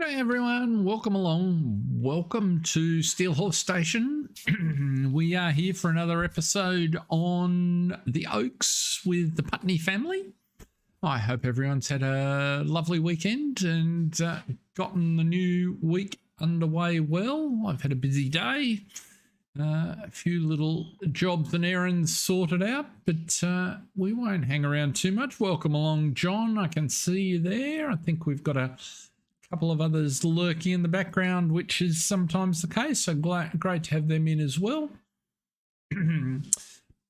Hey everyone, welcome along. Welcome to Steel Horse Station. We are here for another episode on the Oaks with the Putney family. I hope everyone's had a lovely weekend and gotten the new week underway well. I've had a busy day, a few little jobs and errands sorted out, but we won't hang around too much. Welcome along, John. I can see you there. I think we've got a couple of others lurking in the background, which is sometimes the case, so great to have them in as well.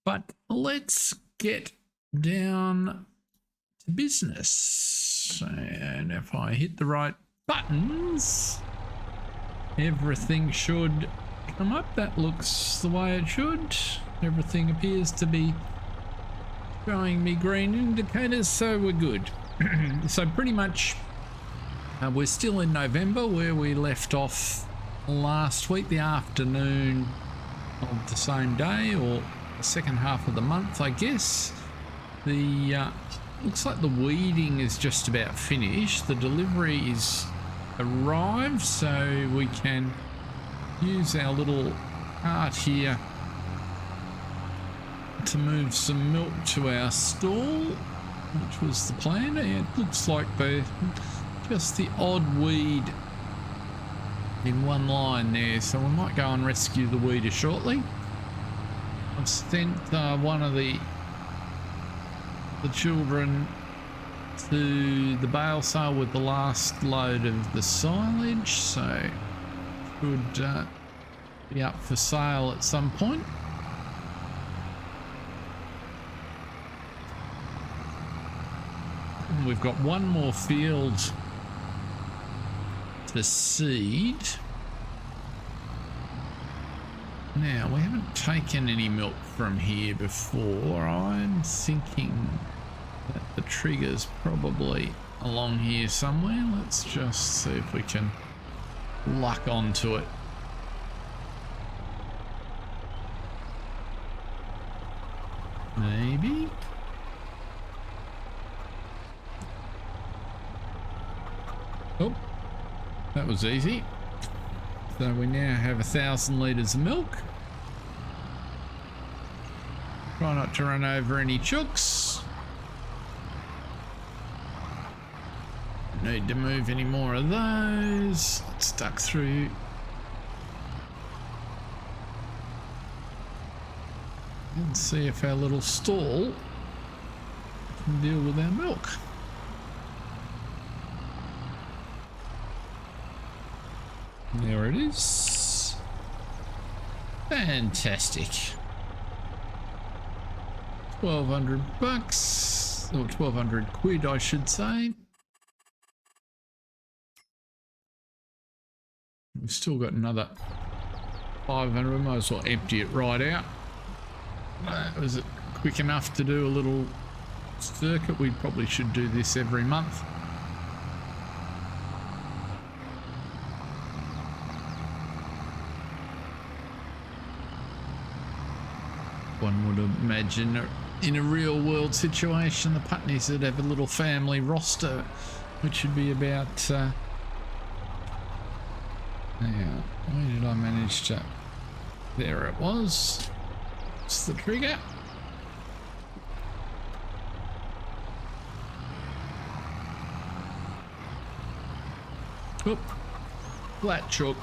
But let's get down to business, and if I hit the right buttons, everything should come up. That looks the way it should. Everything appears to be showing me green indicators, so we're good. So pretty much we're still in November, where we left off last week, the afternoon of the same day, or the second half of the month, I guess. The looks like the weeding is just about finished. The deliveries arrived, so we can use our little cart here to move some milk to our stall, which was the plan. It looks like just the odd weed in one line there, so we might go and rescue the weeder shortly. I've sent one of the children to the bale sale with the last load of the silage, so should be up for sale at some point. And we've got one more field to seed. Now, we haven't taken any milk from here before. I'm thinking that the trigger's probably along here somewhere. Let's just see if we can luck onto it. Maybe. Oh. That was easy. So we now have 1,000 litres of milk. Try not to run over any chooks. Don't need to move any more of those. Let's duck through. And see if our little stall can deal with our milk. There it is. Fantastic. 1,200 bucks, or 1,200 quid, I should say. We've still got another 500. We might as well empty it right out. Was it quick enough to do a little circuit? We probably should do this every month. One would imagine in a real world situation the Putneys would have a little family roster, which would be about now, where did I manage to, there it was, it's the trigger. Oop, flat chook.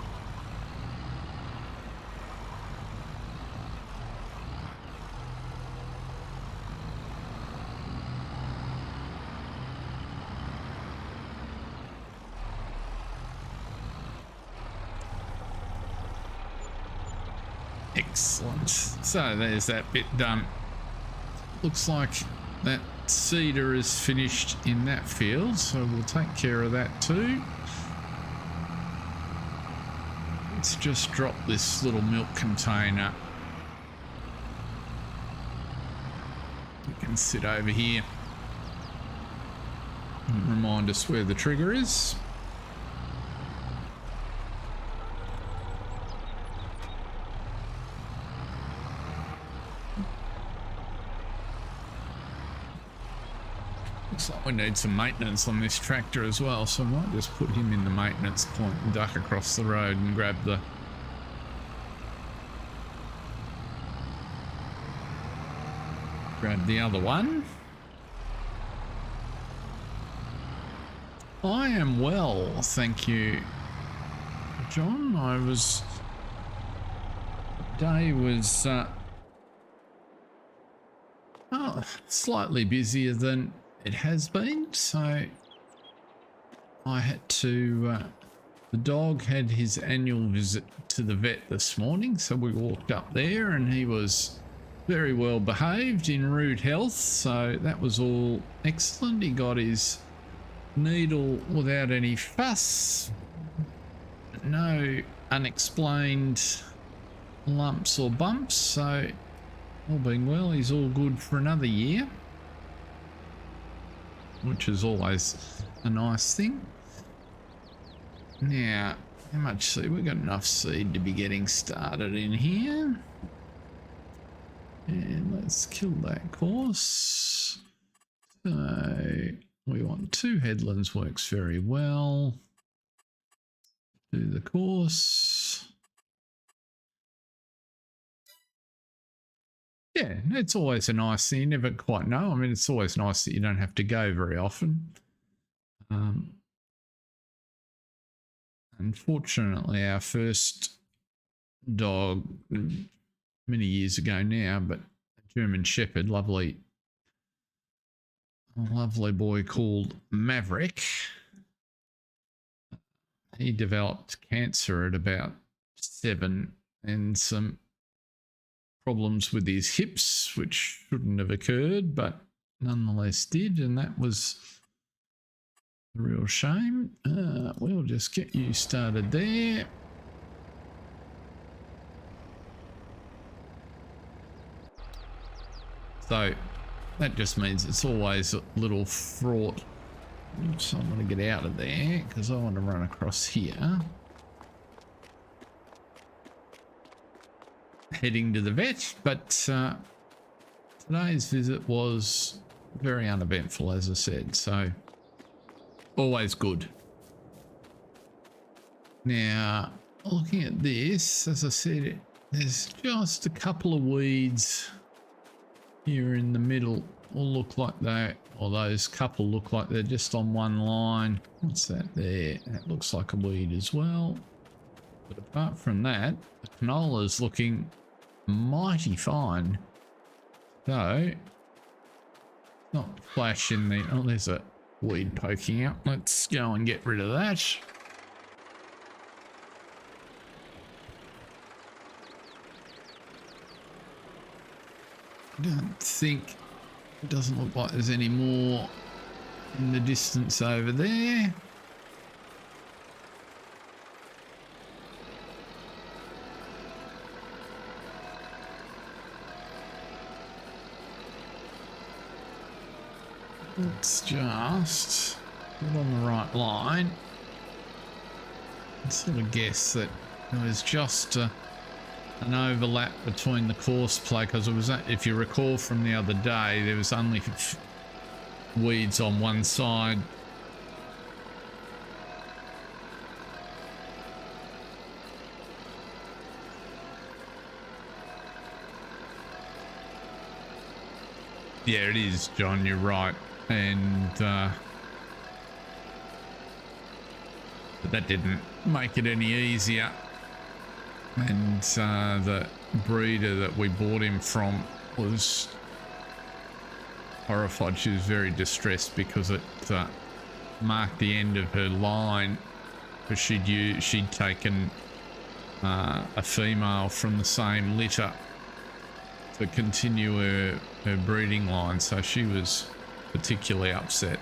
Excellent. So there's that bit done. Looks like that seeder is finished in that field, so we'll take care of that too. Let's just drop this little milk container. You can sit over here and remind us where the trigger is. Looks like we need some maintenance on this tractor as well, so I might just put him in the maintenance point and duck across the road and grab the other one. I am well, thank you, John. Day was slightly busier than it has been, so I had to the dog had his annual visit to the vet this morning, so we walked up there and he was very well behaved, in rude health, so that was all excellent. He got his needle without any fuss, no unexplained lumps or bumps, so all being well, he's all good for another year, which is always a nice thing. Now, how much seed? We've got enough seed to be getting started in here. And let's kill that course. So we want 2 headlands, works very well. Do the course. Yeah, it's always a nice thing. You never quite know. I mean, it's always nice that you don't have to go very often. Unfortunately, our first dog, many years ago now, but a German Shepherd, lovely boy called Maverick. He developed cancer at about 7 and some problems with his hips, which shouldn't have occurred, but nonetheless did, and that was a real shame. We'll just get you started there. So that just means it's always a little fraught. So I'm going to get out of there because I want to run across here. Heading to the vet, but today's visit was very uneventful, as I said, so always good. Now, looking at this, as I said, there's just a couple of weeds here in the middle. All look like they, or those couple look like they're just on one line. What's that there? That looks like a weed as well. But apart from that, the canola is looking mighty fine. So, not flashing the, oh, there's a weed poking out. Let's go and get rid of that. I don't think, it doesn't look like there's any more in the distance over there. Let's just get on the right line. I sort of guess that there was just an overlap between the course play, because it was, if you recall from the other day, there was only weeds on one side. Yeah, it is, John, you're right. And but that didn't make it any easier. And the breeder that we bought him from was horrified. She was very distressed because it marked the end of her line, because she'd taken a female from the same litter to continue her breeding line, so she was particularly upset.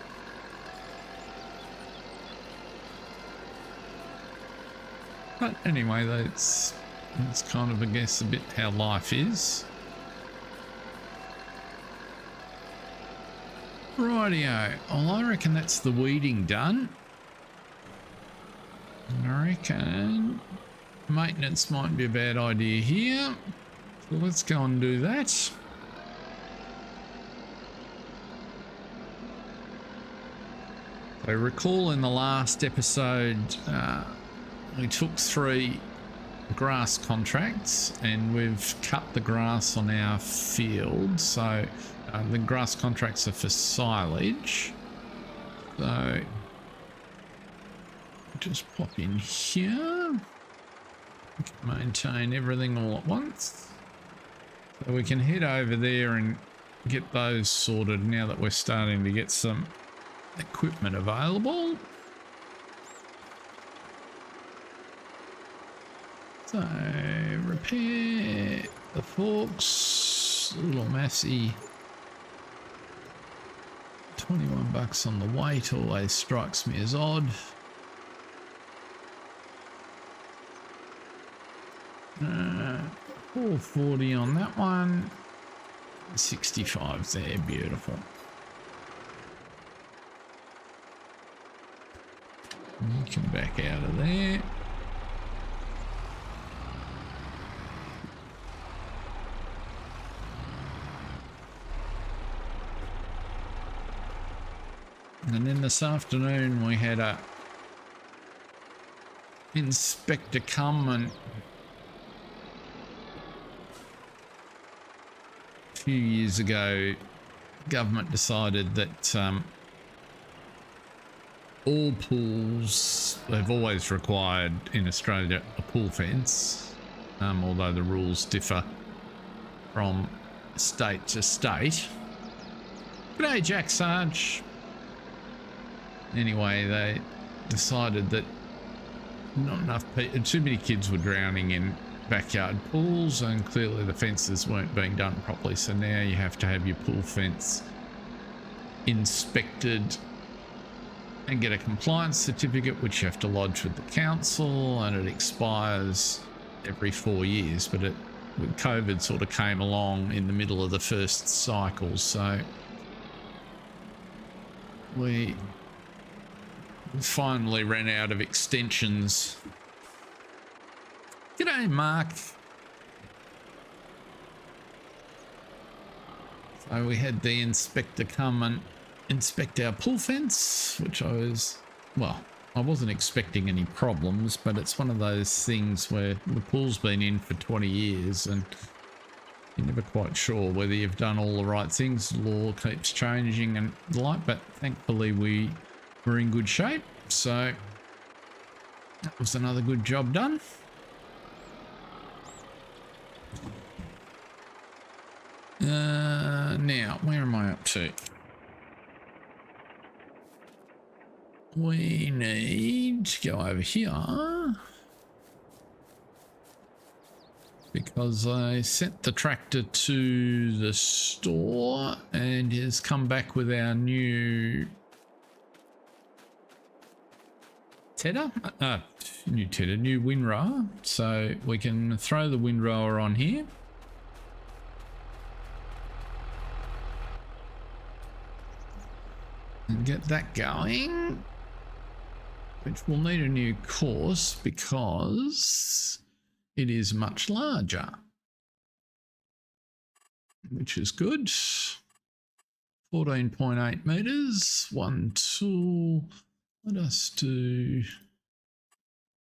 But anyway, that's kind of, I guess, a bit how life is. Rightio. Well, I reckon that's the weeding done. I reckon maintenance might be a bad idea here. So let's go and do that. I recall in the last episode we took 3 grass contracts and we've cut the grass on our field, so the grass contracts are for silage. So just pop in here, maintain everything all at once, so we can head over there and get those sorted now that we're starting to get some equipment available. So repair the forks, little Massey, 21 bucks on the weight always strikes me as odd. 440 on that one, 65 there, beautiful. You can back out of there. And then this afternoon we had a inspector come, and a few years ago government decided that all pools, they've always required in Australia a pool fence, although the rules differ from state to state. G'day Jack Sarge. Anyway, they decided that not enough people, too many kids were drowning in backyard pools, and clearly the fences weren't being done properly, so now you have to have your pool fence inspected and get a compliance certificate, which you have to lodge with the council, and it expires every 4 years. But with COVID sort of came along in the middle of the first cycle, so we finally ran out of extensions. G'day, Mark. So we had the inspector come and inspect our pool fence, which I wasn't expecting any problems, but it's one of those things where the pool's been in for 20 years and you're never quite sure whether you've done all the right things. The law keeps changing and the like, but thankfully we were in good shape, so that was another good job done. Now, where am I up to? We need to go over here because I sent the tractor to the store and has come back with our new tedder, new windrower. So we can throw the windrower on here. And get that going, which will need a new course because it is much larger, which is good. 14.8 meters, one tool. Let us do,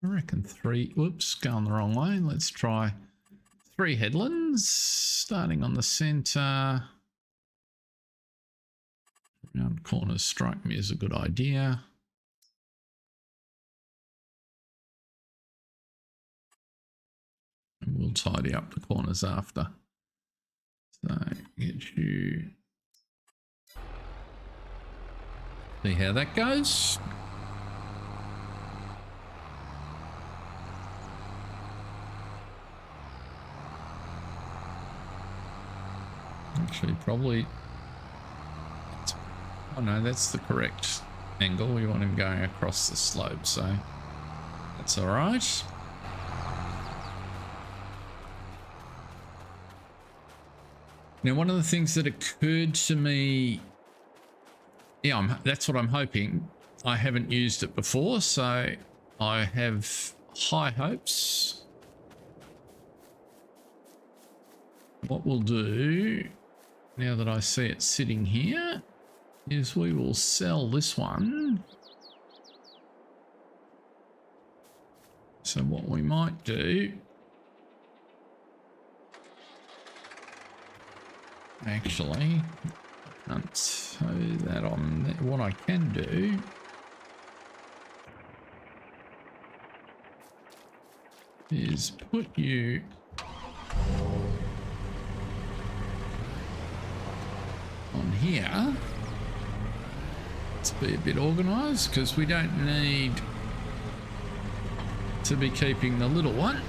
I reckon 3, whoops, going the wrong way. Let's try 3 headlands, starting on the center. Round corners strike me as a good idea. And we'll tidy up the corners after. So get you, see how that goes. Actually, probably. Oh no, that's the correct angle. We want him going across the slope, so that's all right. Now, one of the things that occurred to me, yeah, that's what I'm hoping. I haven't used it before, so I have high hopes. What we'll do, now that I see it sitting here, is we will sell this one So what we might do, actually, I can't show that on there. What I can do is put you on here. Let's be a bit organised because we don't need to be keeping the little one,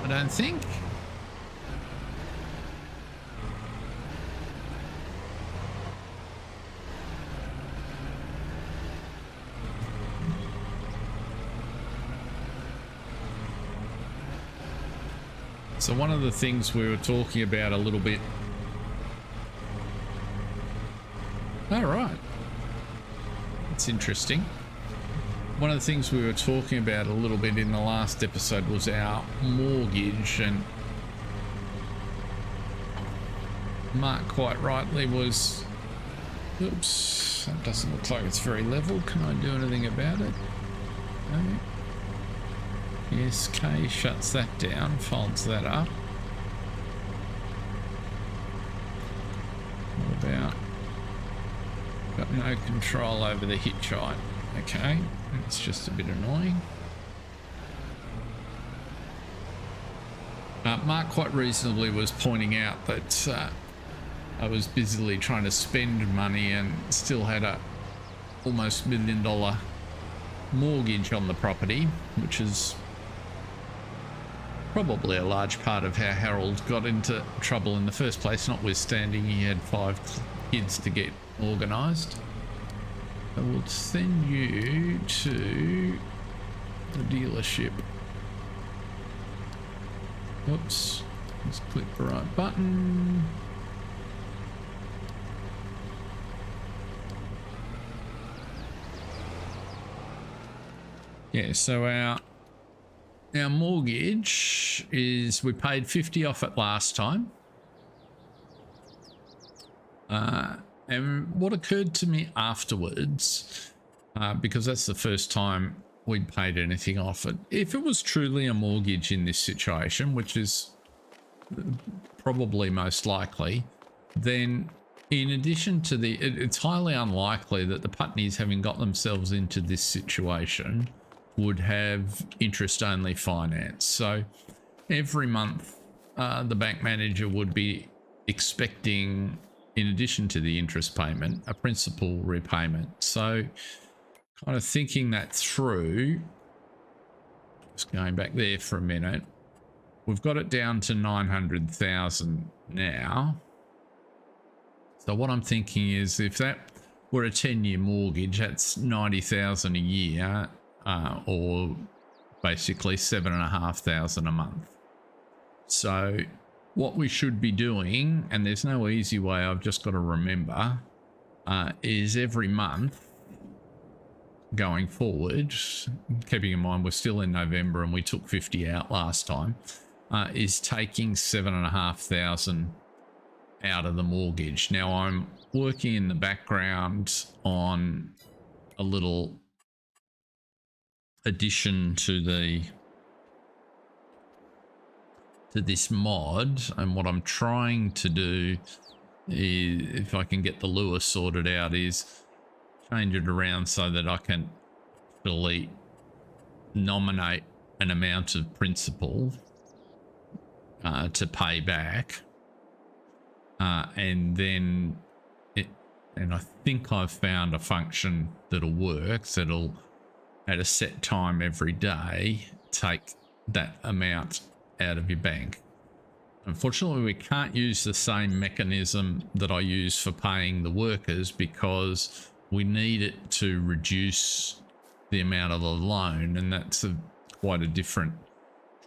I don't think. So one of the things we were talking about a little bit. All right. That's interesting. One of the things we were talking about a little bit in the last episode was our mortgage, and Mark quite rightly was, oops, that doesn't look like it's very level. Can I do anything about it? No. Yes, K shuts that down, folds that up. What about, got no control over the hitch height. Okay, it's just a bit annoying. Mark quite reasonably was pointing out that I was busily trying to spend money and still had a almost $1 million mortgage on the property, which is probably a large part of how Harold got into trouble in the first place, notwithstanding he had 5 kids to get organised. I will send you to the dealership. Whoops, let's click the right button. Yeah, so our mortgage is, we paid 50 off it last time. And what occurred to me afterwards, because that's the first time we'd paid anything off it, if it was truly a mortgage in this situation, which is probably most likely, then in addition to it's highly unlikely that the Putneys, having got themselves into this situation, would have interest-only finance. So every month, the bank manager would be expecting, in addition to the interest payment, a principal repayment. So kind of thinking that through, just going back there for a minute, we've got it down to 900,000 now. So what I'm thinking is, if that were a 10-year mortgage, that's 90,000 a year, or basically 7,500 a month. So what we should be doing, and there's no easy way, I've just got to remember, is every month going forward, keeping in mind we're still in November and we took 50 out last time, is taking 7,500 out of the mortgage. Now I'm working in the background on a little addition to this mod, and what I'm trying to do is, if I can get the lure sorted out, is change it around so that I can actually nominate an amount of principal to pay back, and then and I think I've found a function that'll work, that'll at a set time every day take that amount out of your bank. Unfortunately, we can't use the same mechanism that I use for paying the workers, because we need it to reduce the amount of the loan, and that's quite a different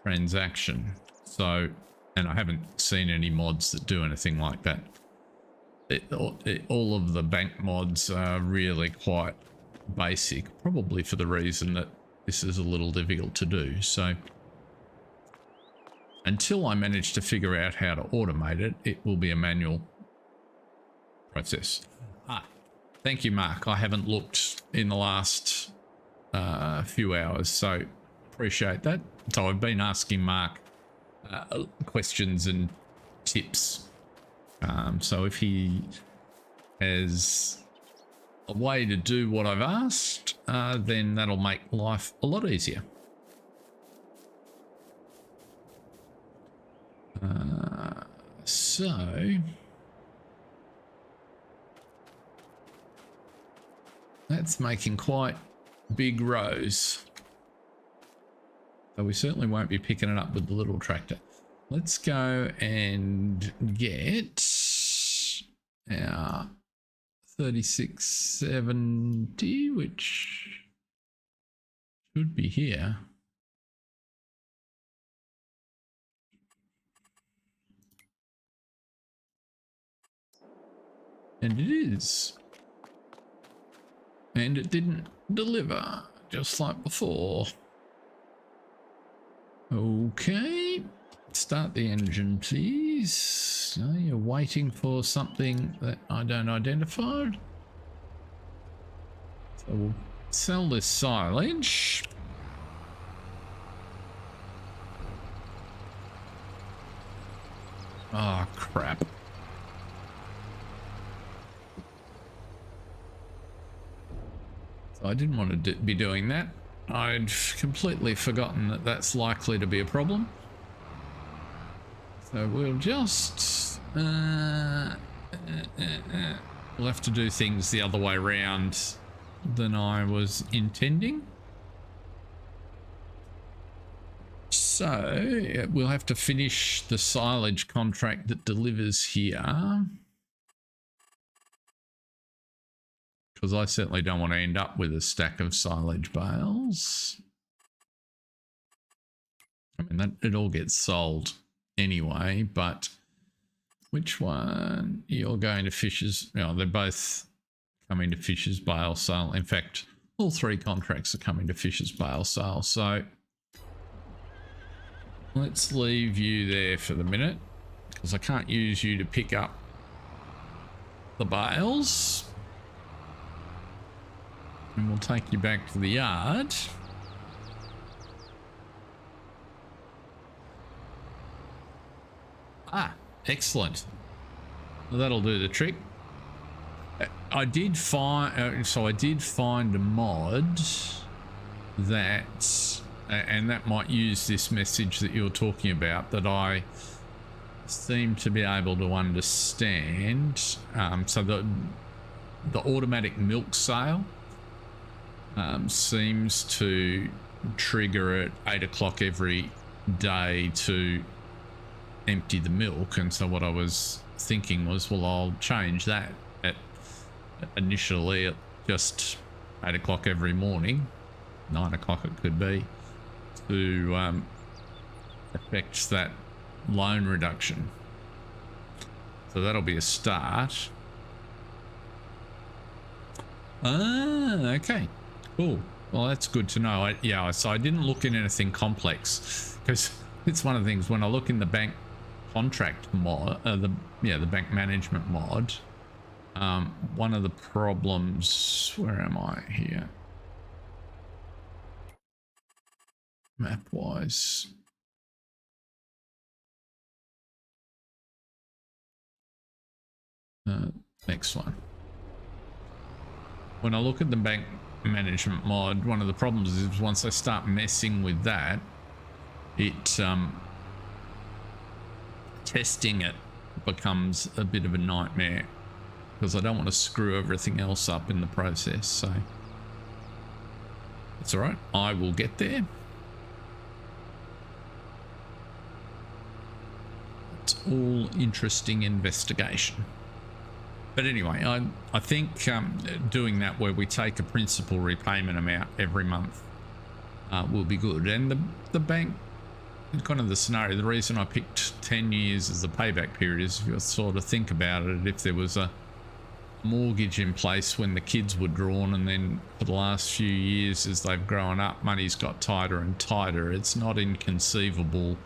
transaction. So, and I haven't seen any mods that do anything like that. All of the bank mods are really quite basic, probably for the reason that this is a little difficult to do. So until I manage to figure out how to automate it, it will be a manual process. Thank you, Mark. I haven't looked in the last few hours, so appreciate that. So I've been asking Mark questions and tips. So if he has a way to do what I've asked, then that'll make life a lot easier. So that's making quite big rows. So we certainly won't be picking it up with the little tractor. Let's go and get our 3670, which should be here. And it is. And it didn't deliver, just like before. Okay. Start the engine, please. No, you're waiting for something that I don't identify. So we'll sell this silage. Oh, crap. So I didn't want to be doing that. I'd completely forgotten that that's likely to be a problem. So we'll just we'll have to do things the other way around than I was intending. So we'll have to finish the silage contract that delivers here, because I certainly don't want to end up with a stack of silage bales. I mean, that it all gets sold anyway, but which one? You're going to Fisher's. No, they're both coming to Fisher's bale sale. In fact, all three contracts are coming to Fisher's bale sale. So let's leave you there for the minute, because I can't use you to pick up the bales. And we'll take you back to the yard. Ah, excellent. Well, that'll do the trick. I did find, I did find a mod that, and that might use this message that you're talking about, that I seem to be able to understand. So the automatic milk sale seems to trigger at 8 o'clock every day to empty the milk, and so what I was thinking was, well, I'll change that at initially at just 8 o'clock every morning, 9 o'clock it could be, to affect that loan reduction. So that'll be a start. Ah, okay, cool. Well, that's good to know. Yeah, so I didn't look in anything complex, because it's one of the things when I look in the bank contract mod, the bank management mod, one of the problems, where am I here? Map wise. Next one. When I look at the bank management mod, one of the problems is once I start messing with that, it testing it becomes a bit of a nightmare, because I don't want to screw everything else up in the process. So it's all right, I will get there. It's all interesting investigation. But anyway, I think doing that where we take a principal repayment amount every month will be good. And the bank, kind of the scenario, the reason I picked 10 years as the payback period is, if you sort of think about it, if there was a mortgage in place when the kids were drawn, and then for the last few years as they've grown up, money's got tighter and tighter, it's not inconceivable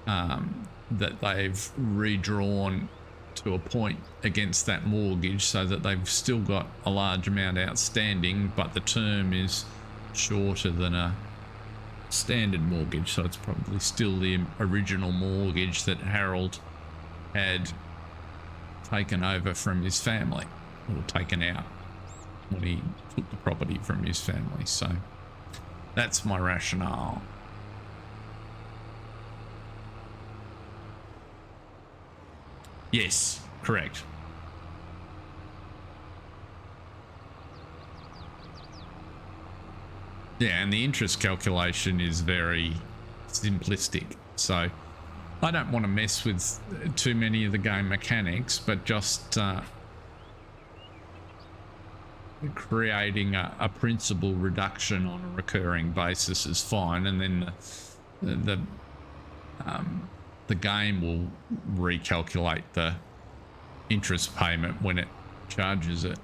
that they've redrawn to a point against that mortgage, so that they've still got a large amount outstanding, but the term is shorter than a standard mortgage, so it's probably still the original mortgage that Harold had taken over from his family, or taken out when he took the property from his family. So that's my rationale. Yes, correct. Yeah, and the interest calculation is very simplistic. So I don't want to mess with too many of the game mechanics, but just creating a principal reduction on a recurring basis is fine, and then the game will recalculate the interest payment when it charges it.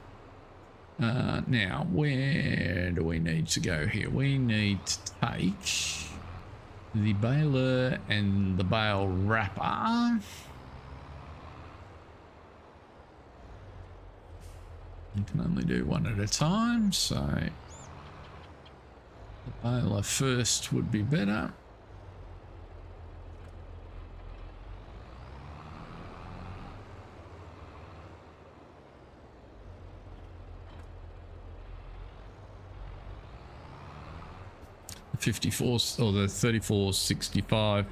Now, where do we need to go here? We need to take the baler and the bale wrapper. You can only do one at a time, so the baler first would be better. The 54 or the 3465.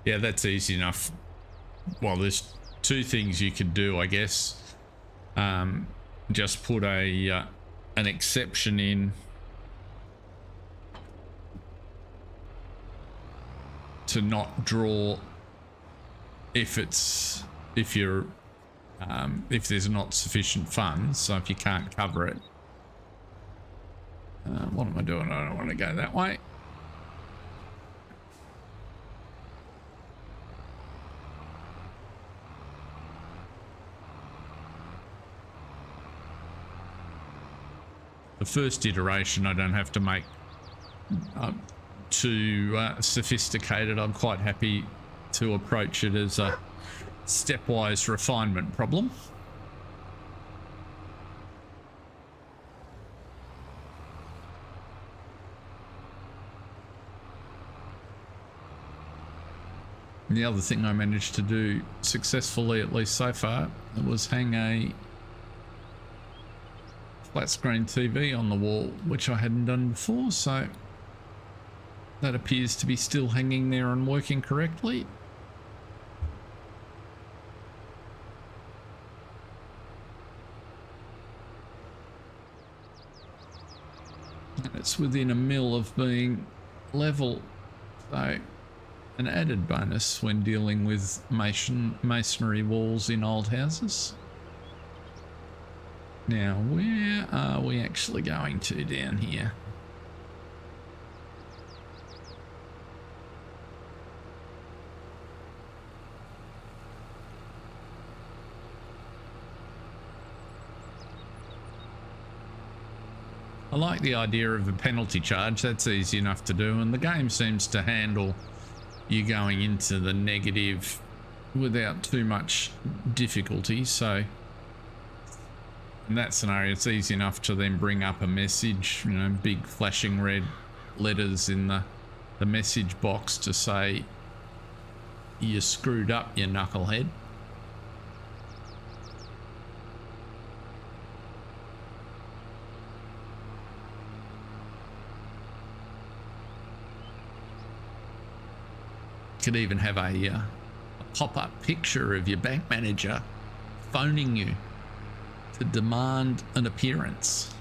Yeah, that's easy enough. Well, there's two things you could do, I guess. Just put an exception in to not draw if there's not sufficient funds. So if you can't cover it, what am I doing? I don't want to go that way. The first iteration I don't have to make too sophisticated. I'm quite happy to approach it as a stepwise refinement problem. And the other thing I managed to do successfully, at least so far, was hang a flat screen TV on the wall, which I hadn't done before, so that appears to be still hanging there and working correctly. And it's within a mil of being level, so an added bonus when dealing with masonry walls in old houses. Now, where are we actually going to down here? I like the idea of a penalty charge. That's easy enough to do, and the game seems to handle you going into the negative without too much difficulty. So in that scenario, it's easy enough to then bring up a message, you know, big flashing red letters in the message box to say you screwed up, you knucklehead. Could even have a pop-up picture of your bank manager phoning you to demand an appearance.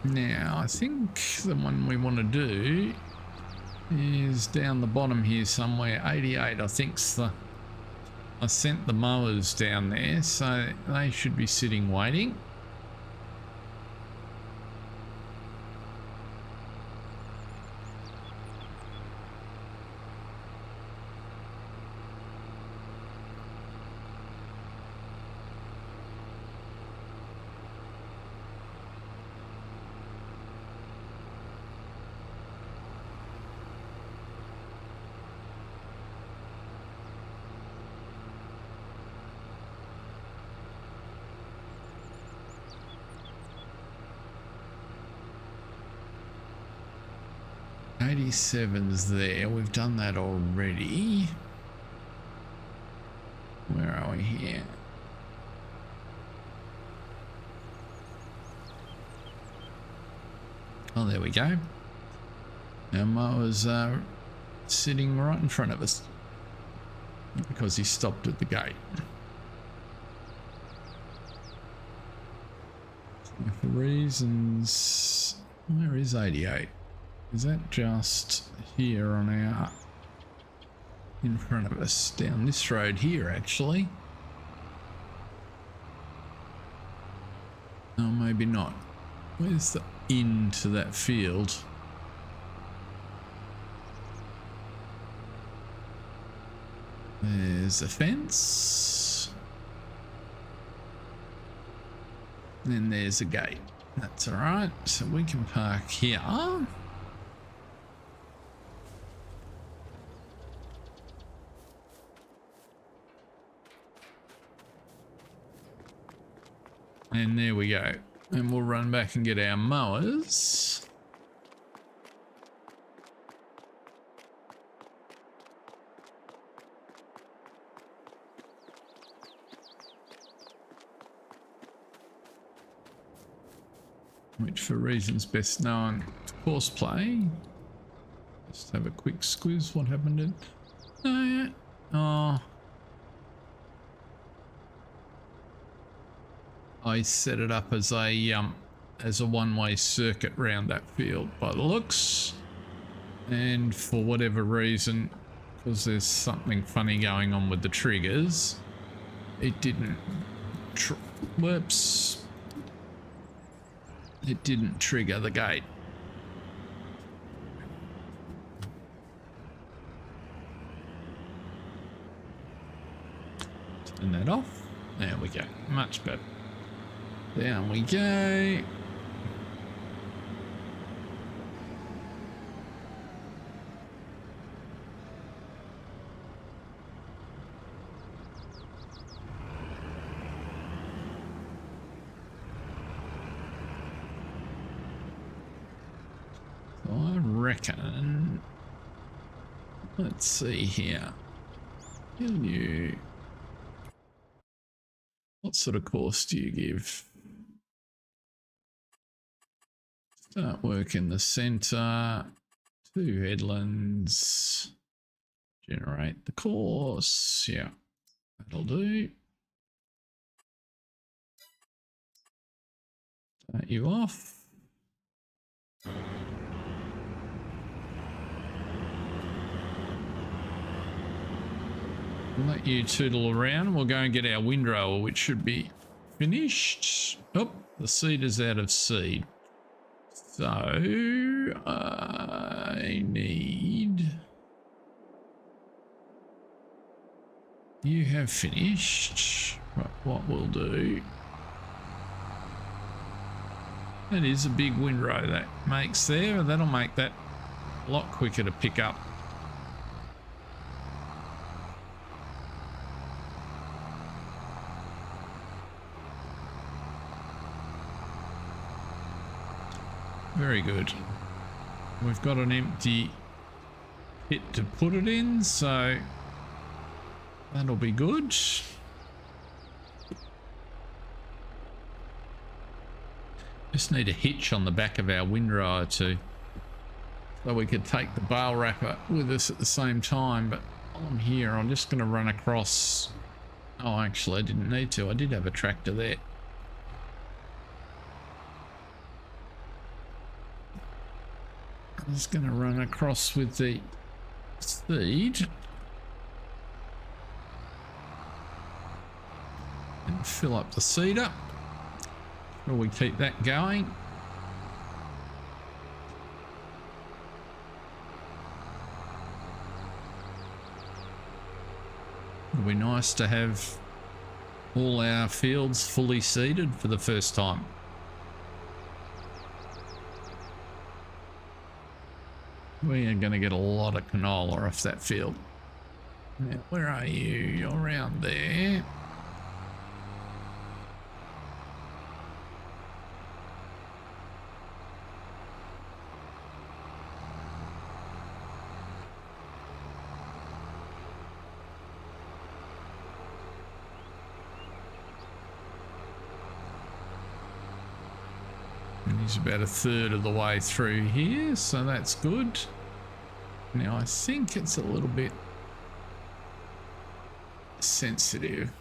Now, I think the one we want to do is down the bottom here somewhere. 88, I think's the... I sent the mowers down there, so they should be sitting waiting. 87's there. We've done that already. Where are we here? Oh, there we go. Our mower's sitting right in front of us because he stopped at the gate. So for reasons, where is 88? Is that just here on our, in front of us, down this road here actually? No, maybe not. Where's the into that field? There's a fence. Then there's a gate. That's all right. So we can park here. And there we go. And we'll run back and get our mowers. Which for reasons best known to course play. Just have a quick squiz. What happened in? No, oh. I set it up as a one-way circuit round that field by the looks, and for whatever reason, because there's something funny going on with the triggers, it didn't whoops, it didn't trigger the gate. Turn that off. There we go, much better. Down we go. So I reckon, let's see here. Can you, what sort of course do you give? Start work in the center, 2 headlands, generate the course. Yeah, that'll do. Start you off. Let you tootle around. We'll go and get our windrower, which should be finished. Oh, the seed is out of seed. So I need, you have finished. Right, what we'll do, that is a big windrow that makes there. That'll make that a lot quicker to pick up. Very good. We've got an empty pit to put it in, so that'll be good. Just need a hitch on the back of our windrower too, so we could take the bale wrapper with us at the same time. But while I'm here, I'm just going to run across. Oh, actually, I didn't need to. I did have a tractor there. I'm just going to run across with the seed and fill up the seeder. Will we keep that going? It'll be nice to have all our fields fully seeded for the first time. We are going to get a lot of canola off that field. Now, where are you? You're around there. And he's about a third of the way through here, so that's good. Now I think it's a little bit sensitive.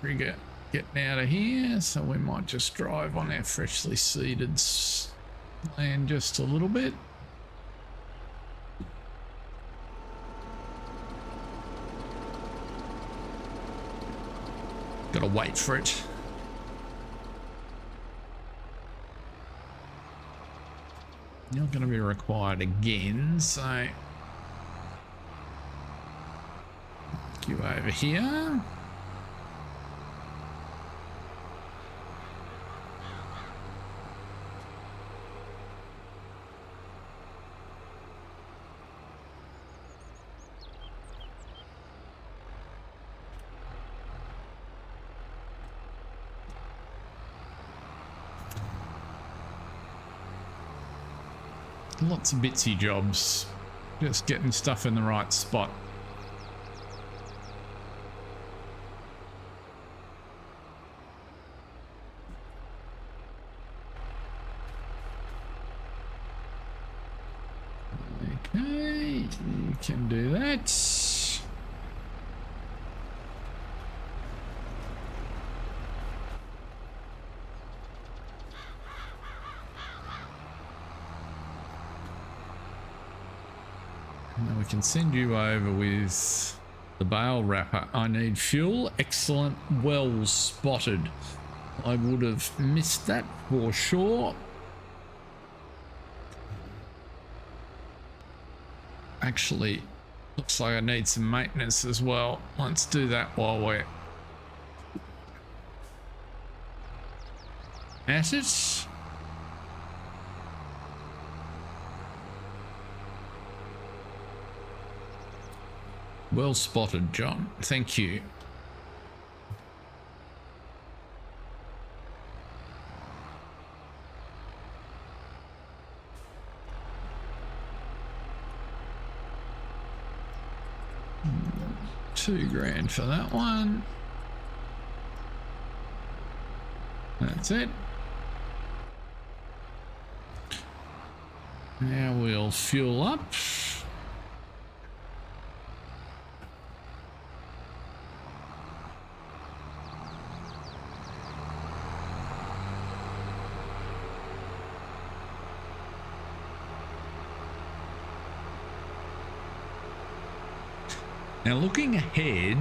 Trigger getting out of here, so we might just drive on our freshly seeded land just a little bit. Gotta wait for it. Not going to be required again, so you over here. Lots of bitsy jobs, just getting stuff in the right spot. Okay, you can do that. We can send you over with the bale wrapper. I need fuel. Excellent. Well spotted. I would have missed that for sure. Actually, looks like I need some maintenance as well. Let's do that while we're at it. Well spotted, John. Thank you. $2,000 for that one. That's it. Now we'll fuel up. Now looking ahead,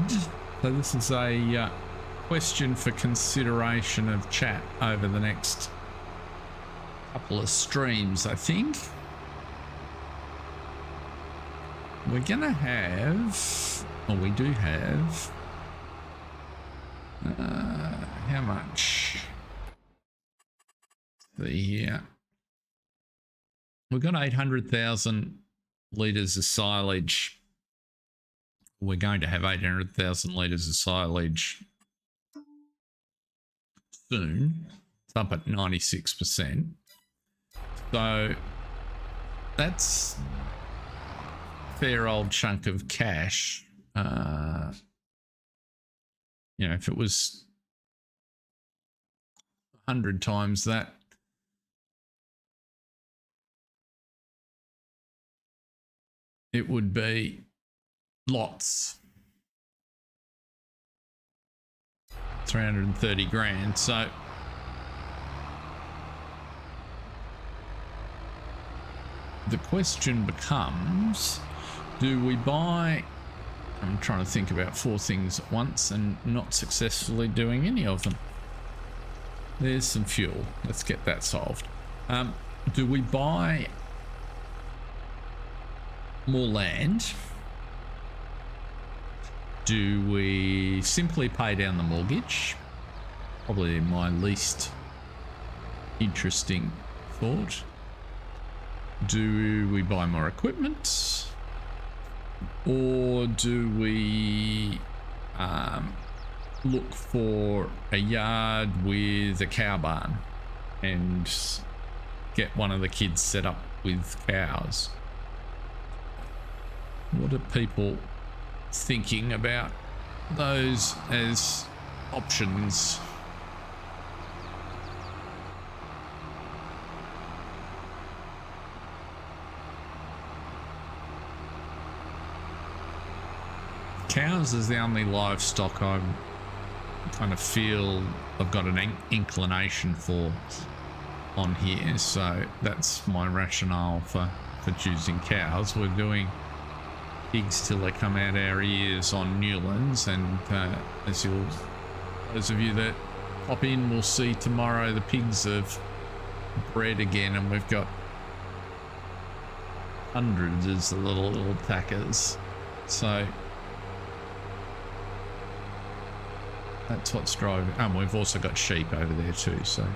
so this is a question for consideration of chat over the next couple of streams, I think. We're gonna have, or we do have, how much? Let's see here. We've got 800,000 litres of silage. We're going to have 800,000 litres of silage soon. It's up at 96%. So that's a fair old chunk of cash. You know, if it was 100 times that, it would be lots. 330 grand. So the question becomes, do we buy? I'm trying to think about 4 things at once and not successfully doing any of them. There's some fuel. Let's get that solved. Do we buy more land? Do we simply pay down the mortgage? Probably my least interesting thought. Do we buy more equipment? Or do we look for a yard with a cow barn and get one of the kids set up with cows? What are people thinking about those as options? Cows is the only livestock I kind of feel I've got an inclination for on here, so that's my rationale for choosing cows. We're doing pigs till they come out our ears on Newlands, and as those of you that pop in will see tomorrow, the pigs have bred again, and we've got hundreds of the little tackers. So that's what's driving. We've also got sheep over there too, so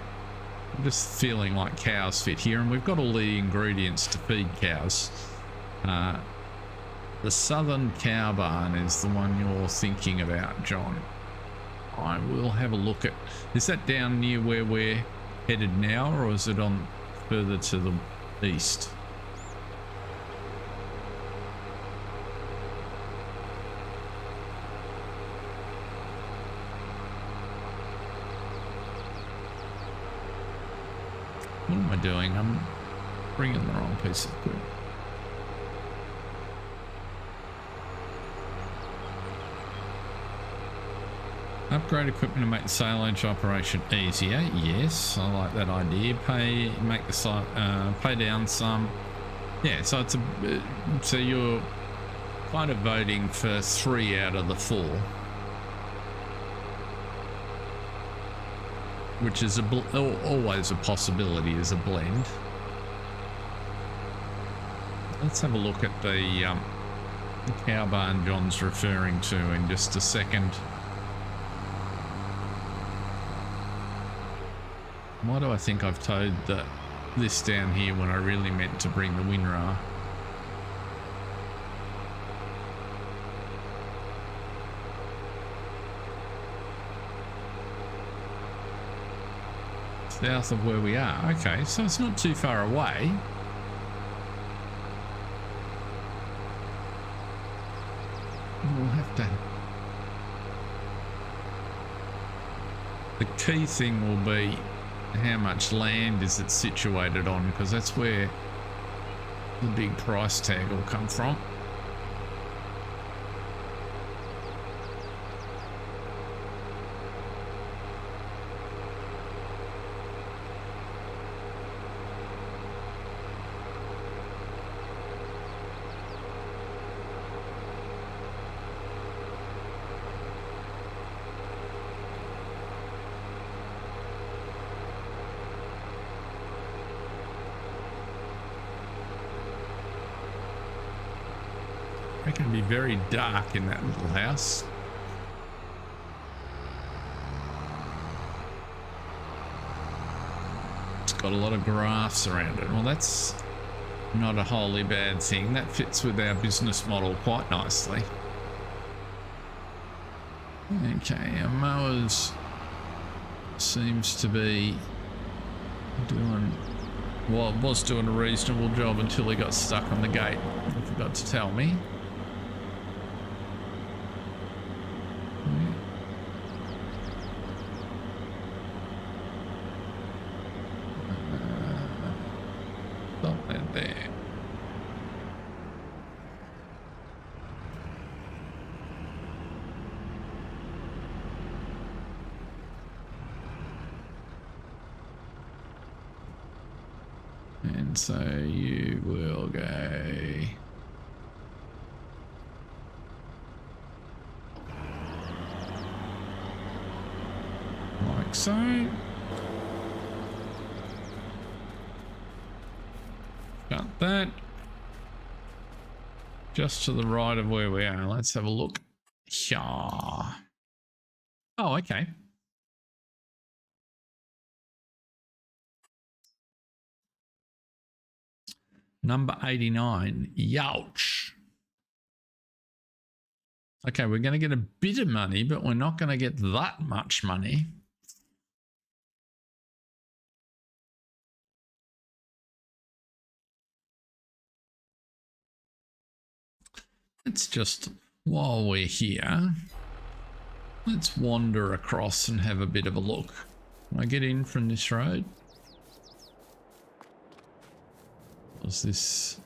I'm just feeling like cows fit here, and we've got all the ingredients to feed cows. The southern cow barn is the one you're thinking about, John. I will have a look at... Is that down near where we're headed now, or is it on further to the east? What am I doing? I'm bringing the wrong piece of equipment. Upgrade equipment to make the silage operation easier. Yes, I like that idea. Pay down some. Yeah, so it's so you're kind of voting for 3 out of the 4, which is always a possibility as a blend. Let's have a look at the cow barn John's referring to in just a second. Why do I think I've towed this down here when I really meant to bring the WinRAR? South of where we are. Okay, so it's not too far away. We'll have to... The key thing will be how much land is it situated on, because that's where the big price tag will come from. It can be very dark in that little house. It's got a lot of grass around it. Well, that's not a wholly bad thing. That fits with our business model quite nicely. Okay, our mowers seems to be doing... Well, it was doing a reasonable job until he got stuck on the gate. He forgot to tell me. Stop that there. And so you will go like so. Got that. Just to the right of where we are. Let's have a look. Yeah. Oh, okay. Number 89. Youch. Okay, we're going to get a bit of money, but we're not going to get that much money. Let's just, while we're here, let's wander across and have a bit of a look. Can I get in from this road? Was this...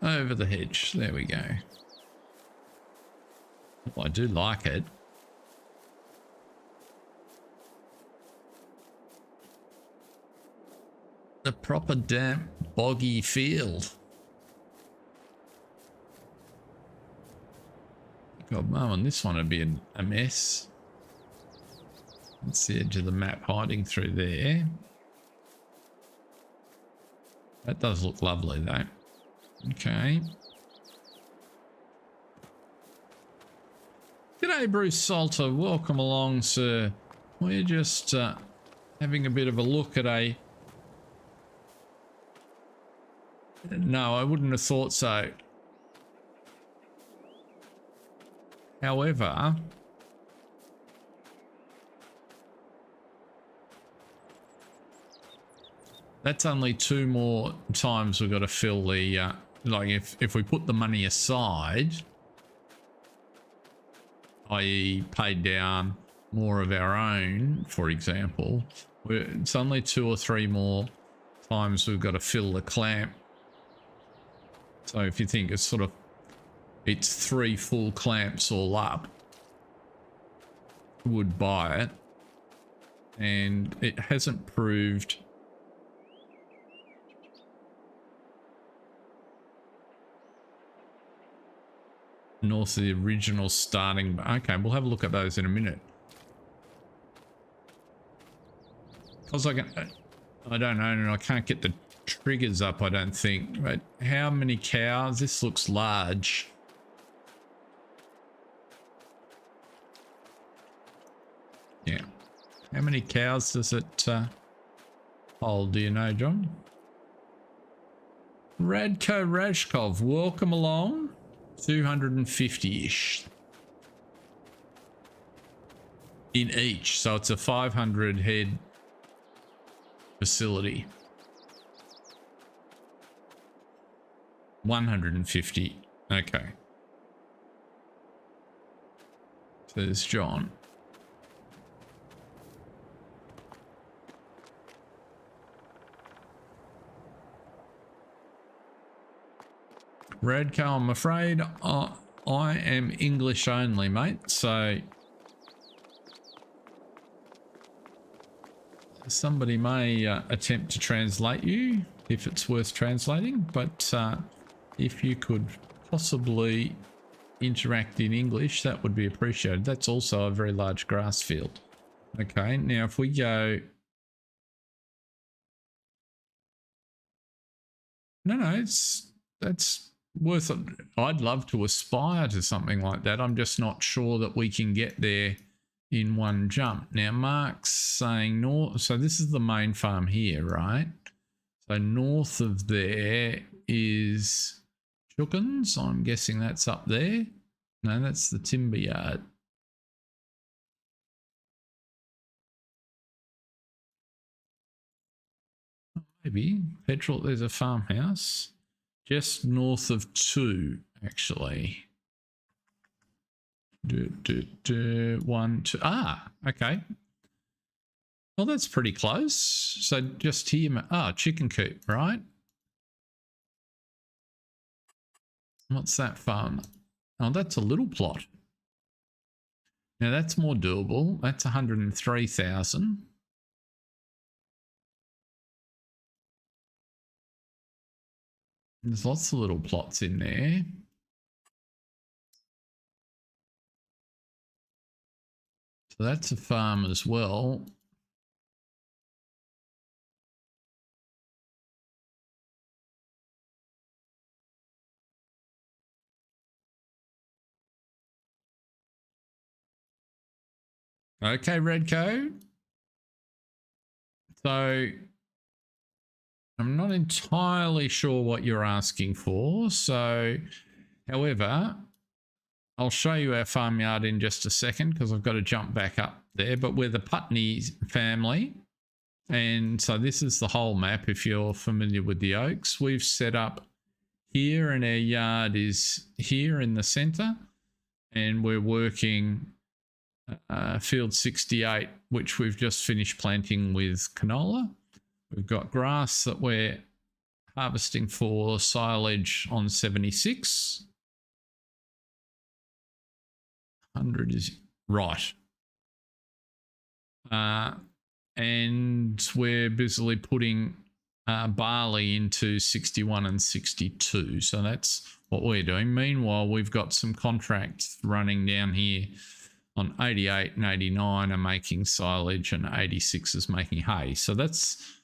over the hedge. There we go. Oh, I do like it. The proper damp, boggy field. God, Mum, on this one would be a mess. That's the edge of the map hiding through there. That does look lovely, though. Okay. G'day, Bruce Salter. Welcome along, sir. We're just having a bit of a look at a... No, I wouldn't have thought so. However, that's only 2 more times we've got to fill the, like if we put the money aside, i.e. paid down more of our own, for example, it's only 2 or 3 more times we've got to fill the clamp. So if you think it's sort of, it's 3 full clamps all up, would buy it, and it hasn't proved north of the original starting. Okay, we'll have a look at those in a minute. Because I don't know, and I can't get the triggers up, I don't think. But how many cows? This looks large. Yeah. How many cows does it hold? Do you know, John? Radko Rashkov, welcome along. 250-ish in each, so it's a 500 head facility. 150. Okay. Says John. Radco, I'm afraid I am English only, mate, so somebody may attempt to translate you if it's worth translating, but if you could possibly interact in English, that would be appreciated. That's also a very large grass field. Okay, now if we go... No, that's worth it. I'd love to aspire to something like that. I'm just not sure that we can get there in one jump. Now Mark's saying north, so this is the main farm here, right? So north of there is Chookins. I'm guessing that's up there. No, that's the timber yard. Maybe petrol. There's a farmhouse just north of 2, actually. 1, 2. Ah, okay. Well, that's pretty close. So just here, chicken coop, right? What's that farm? Oh, that's a little plot. Now that's more doable. That's 103,000. There's lots of little plots in there. So that's a farm as well. Okay, Redco. So I'm not entirely sure what you're asking for. So, however, I'll show you our farmyard in just a second because I've got to jump back up there. But we're the Putney family. And so this is the whole map if you're familiar with the Oaks. We've set up here and our yard is here in the centre. And we're working field 68, which we've just finished planting with canola. We've got grass that we're harvesting for silage on 76. 100 is right. And we're busily putting barley into 61 and 62. So that's what we're doing. Meanwhile, we've got some contracts running down here on 88 and 89 are making silage and 86 is making hay. So that's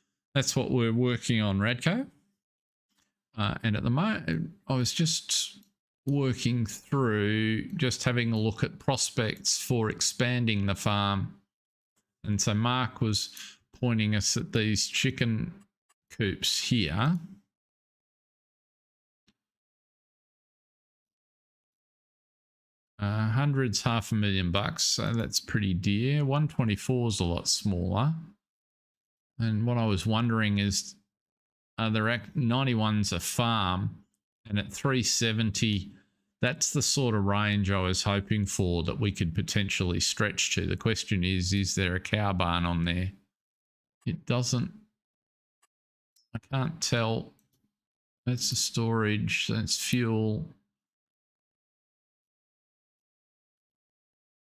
what we're working on, Radco. And at the moment, I was just working through, just having a look at prospects for expanding the farm. And so Mark was pointing us at these chicken coops here. Hundreds, $500,000, so that's pretty dear. 124 is a lot smaller. And what I was wondering is, the 91's a farm, and at 370, that's the sort of range I was hoping for that we could potentially stretch to. The question is there a cow barn on there? It doesn't. I can't tell. That's the storage, that's fuel.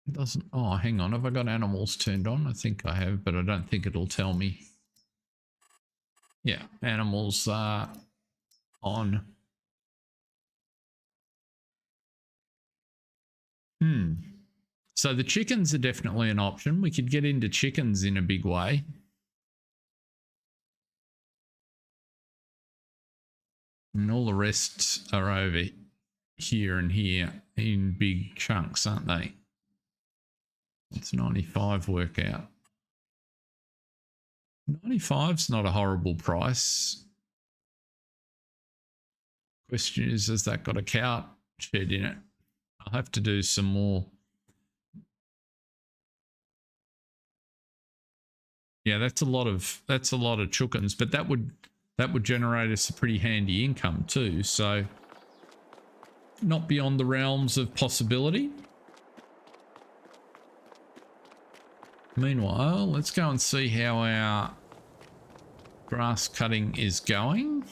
It doesn't. Oh, hang on. Have I got animals turned on? I think I have, but I don't think it'll tell me. Yeah, animals are on. So the chickens are definitely an option. We could get into chickens in a big way. And all the rest are over here and here in big chunks, aren't they? It's 95 work out. 95's not a horrible price. Question is, has that got a cow shed in it? I'll have to do some more. Yeah, that's a lot of chickens, but that would generate us a pretty handy income too. So not beyond the realms of possibility. Meanwhile, let's go and see how our grass cutting is going.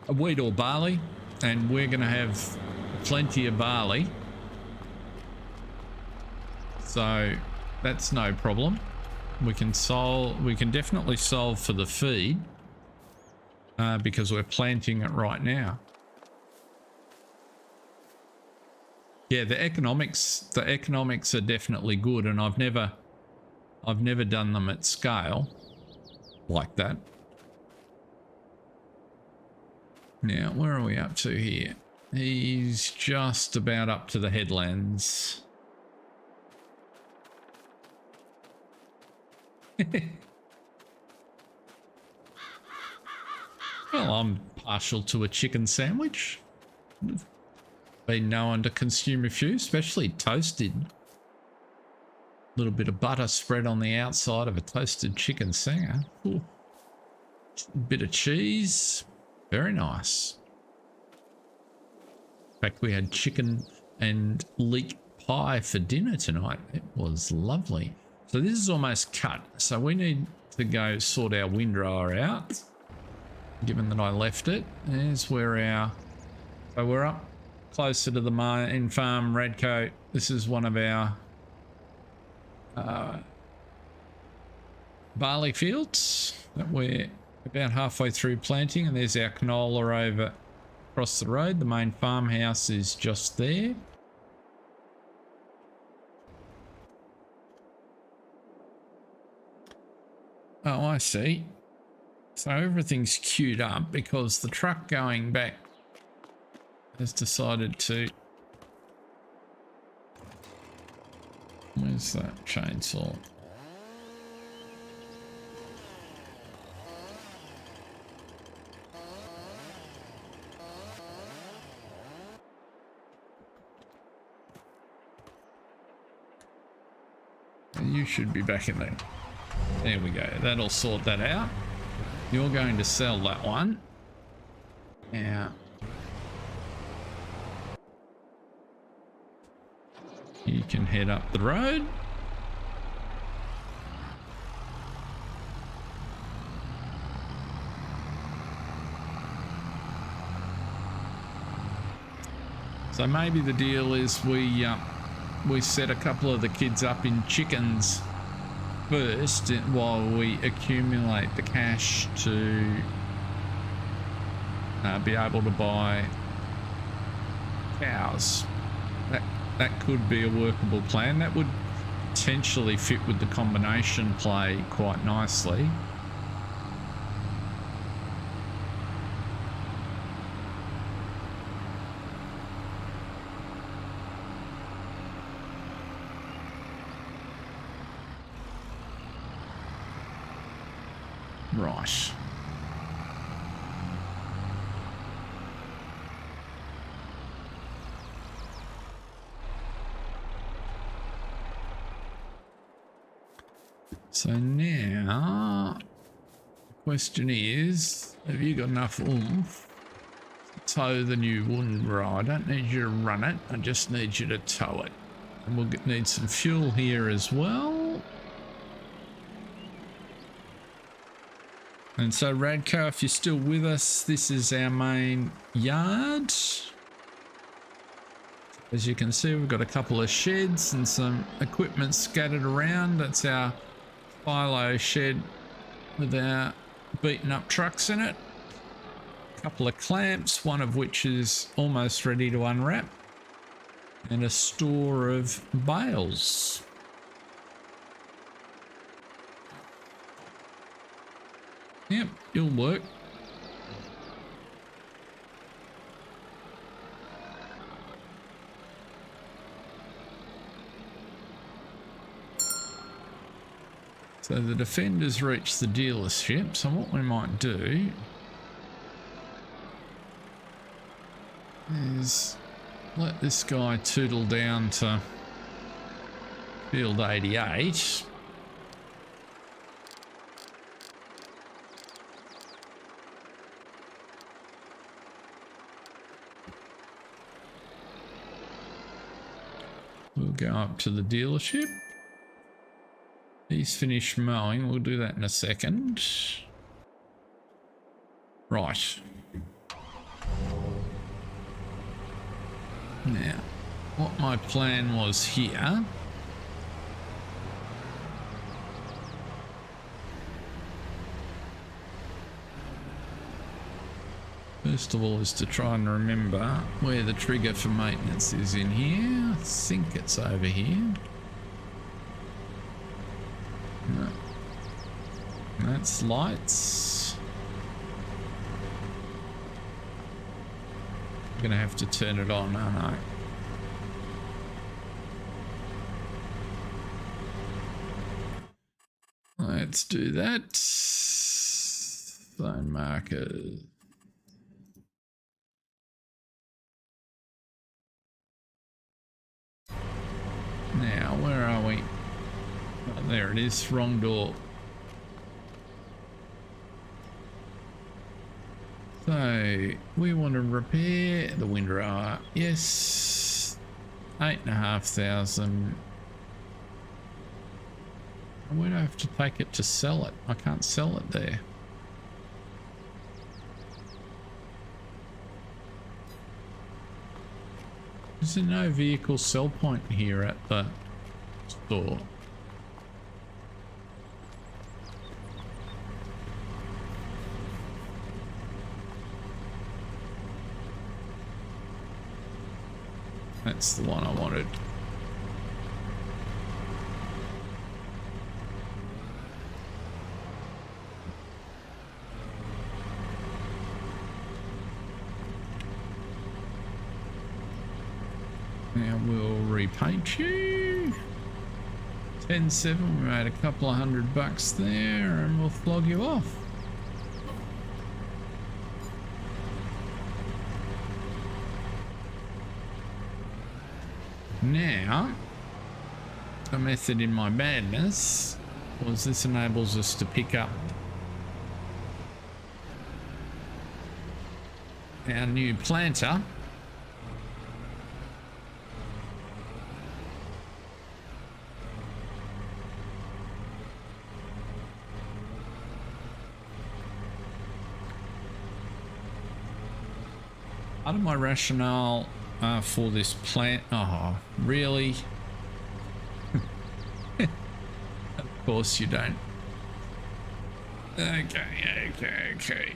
A wheat or barley, and we're going to have plenty of barley. So that's no problem. We can definitely solve for the feed because we're planting it right now. Yeah, the economics are definitely good, and I've never done them at scale like that. Now, where are we up to here? He's just about up to the headlands. Well, I'm partial to a chicken sandwich. Been known to consume a few, especially toasted. A little bit of butter spread on the outside of a toasted chicken sanger. Ooh. Bit of cheese. Very nice. In fact, we had chicken and leek pie for dinner tonight. It was lovely. So this is almost cut. So we need to go sort our windrower out, given that I left it. There's where so we're up closer to the main farm, Radco. This is one of our barley fields that we're about halfway through planting, and there's our canola over across the road. The main farmhouse is just there. Oh, I see. So everything's queued up because the truck going back has decided to... Where's that chainsaw? You should be back in there. There we go. That'll sort that out. You're going to sell that one. Now, You can head up the road. So maybe the deal is we set a couple of the kids up in chickens first while we accumulate the cash to be able to buy cows. That could be a workable plan. That would potentially fit with the combination play quite nicely. Right. So now the question is, have you got enough oomph to tow the new wooden rod? I don't need you to run it, I just need you to tow it. And we'll need some fuel here as well. And so Radco, if you're still with us, this is our main yard. As you can see, we've got a couple of sheds and some equipment scattered around. That's our Philo shed with our beaten up trucks in it. A couple of clamps, one of which is almost ready to unwrap. And a store of bales. Yep, it'll work. So the Defender's reached the dealership, so what we might do is let this guy tootle down to field 88. We'll go up to the dealership. He's finished mowing. We'll do that in a second. Right. Now, what my plan was here first of all is to try and remember where the trigger for maintenance is in here. I think it's over here. No. That's lights. I'm gonna have to turn it on, aren't I? Let's do that. Phone markers. Now, where are we? Oh, there it is, wrong door. So, we want to repair the windrower. Yes, 8,500. Where do I have to take it to sell it? I can't sell it there. Is there no vehicle sell point here at the store? That's the one I wanted. Now we'll repaint you. 10.7, we made a couple of $100 there and we'll flog you off. Now, a method in my madness was this enables us to pick up our new planter Part of my rationale for this plant. Oh, really? Of course you don't. Okay.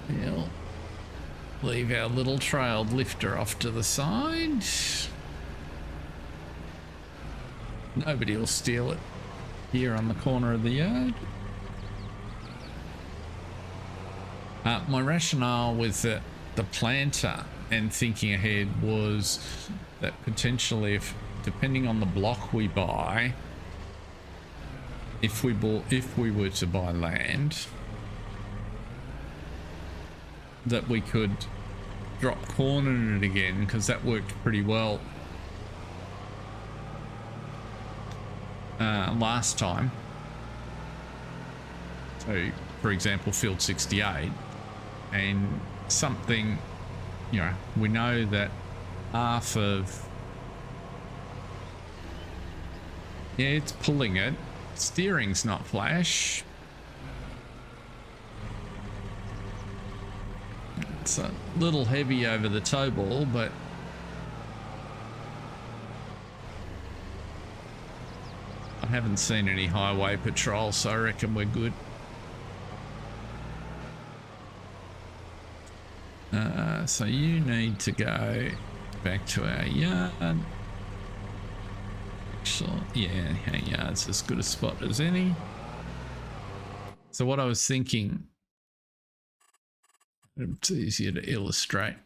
We'll leave our little trailed lifter off to the side. Nobody will steal it here on the corner of the yard. My rationale with the planter and thinking ahead was that potentially, if depending on the block we buy, if we were to buy land, that we could drop corn in it again, because that worked pretty well last time. So, for example, field 68, and something, you know, we know that half of, yeah, it's pulling it. Steering's not flash. It's a little heavy over the toe ball, but I haven't seen any highway patrol, so I reckon we're good. So you need to go back to our yard. Actually, yeah, our yard's as good a spot as any. So what I was thinking, it's easier to illustrate.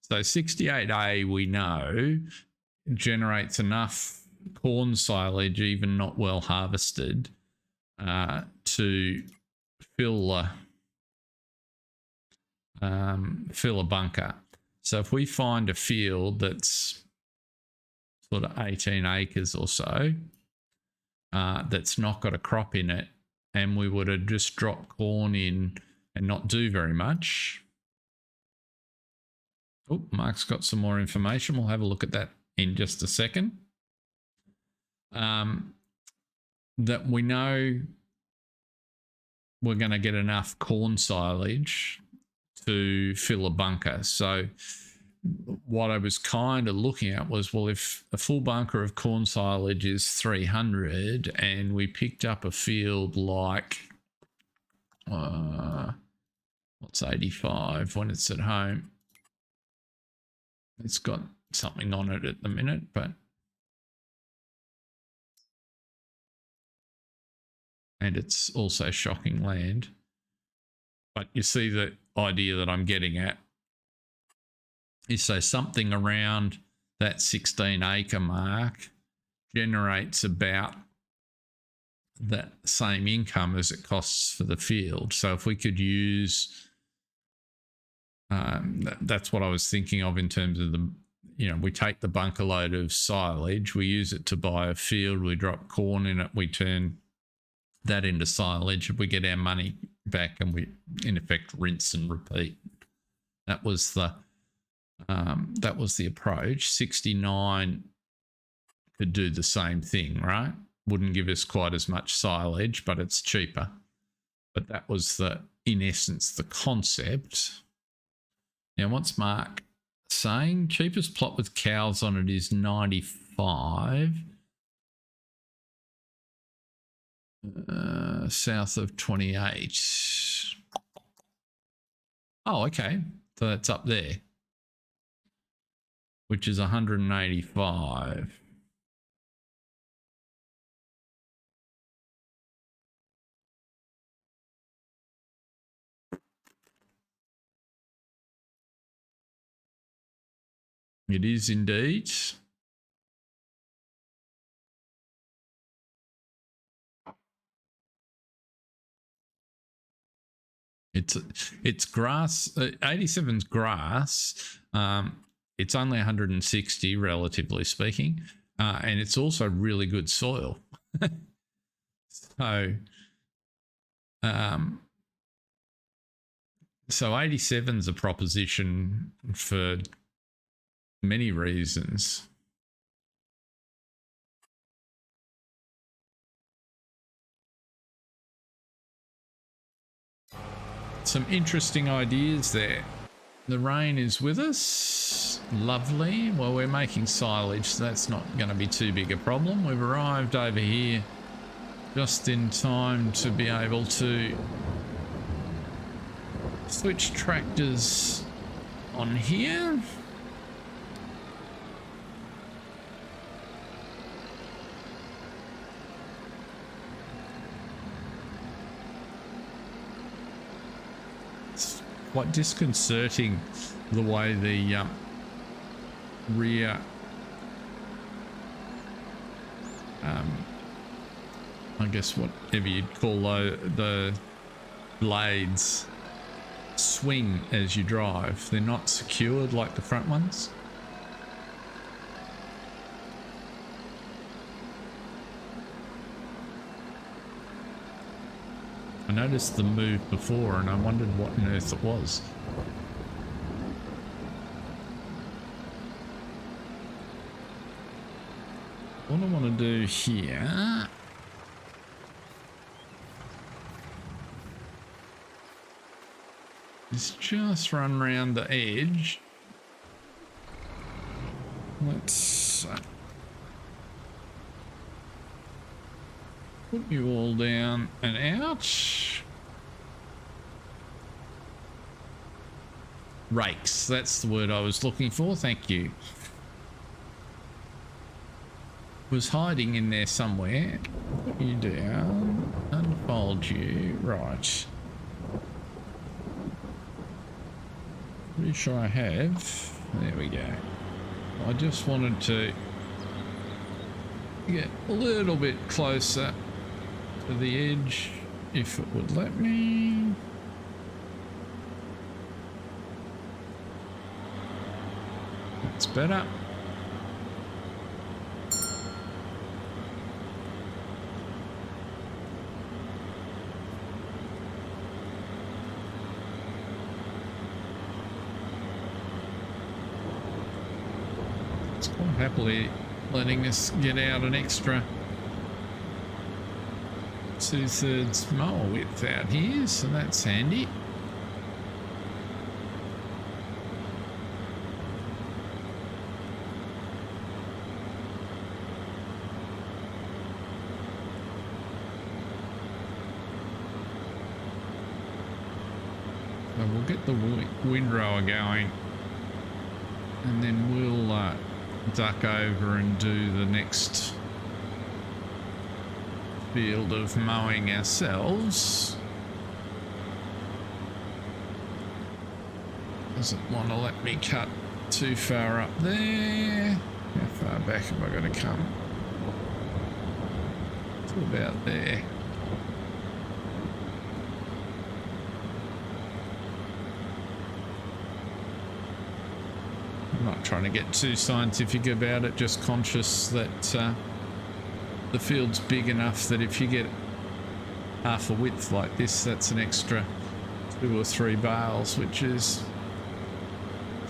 So 68A, we know, generates enough corn silage, even not well harvested, to fill a bunker. So if we find a field that's sort of 18 acres or so, that's not got a crop in it, and we were to just drop corn in and not do very much. Oh, Mark's got some more information. We'll have a look at that in just a second. That we know we're going to get enough corn silage to fill a bunker. So what I was kind of looking at was, well, if a full bunker of corn silage is 300 and we picked up a field like, what's 85 when it's at home? It's got something on it at the minute, but and it's also shocking land. But you see the idea that I'm getting at is, so something around that 16 acre mark generates about that same income as it costs for the field. So if we could use, that's what I was thinking of in terms of the, you know, we take the bunker load of silage, we use it to buy a field, we drop corn in it, we turn that into silage, we get our money back, and we in effect rinse and repeat. That was the approach. 69 could do the same thing, right? Wouldn't give us quite as much silage, but it's cheaper. But that was in essence the concept. Now, what's Mark saying? Cheapest plot with cows on it is 95. South of 28. Oh, okay. So that's up there, which is 185. It is indeed. It's grass. 87's grass. It's only 160, relatively speaking, and it's also really good soil. So 87's a proposition for many reasons. some interesting ideas there. The rain is with us. Lovely. Well, we're making silage, so that's not going to be too big a problem. We've arrived over here just in time to be able to switch tractors on here. It's quite disconcerting the way the rear I guess whatever you'd call the blades swing as you drive. They're not secured like the front ones. I noticed the move before and I wondered what on earth it was. What I want to do here is just run around the edge. Let's put you all down and out. Rakes, that's the word I was looking for, thank you. Was hiding in there somewhere. Put you down, unfold you, right. Pretty sure I have. There we go. I just wanted to get a little bit closer to the edge if it would let me. That's better. Happily letting us get out an extra 2/3 mower width out here, so that's handy. So we'll get the windrower going and then we'll duck over and do the next field of mowing ourselves. Doesn't want to let me cut too far up there. How far back have I got to come? To about there. I'm not trying to get too scientific about it, just conscious that the field's big enough that if you get half a width like this, that's an extra 2 or 3 bales, which is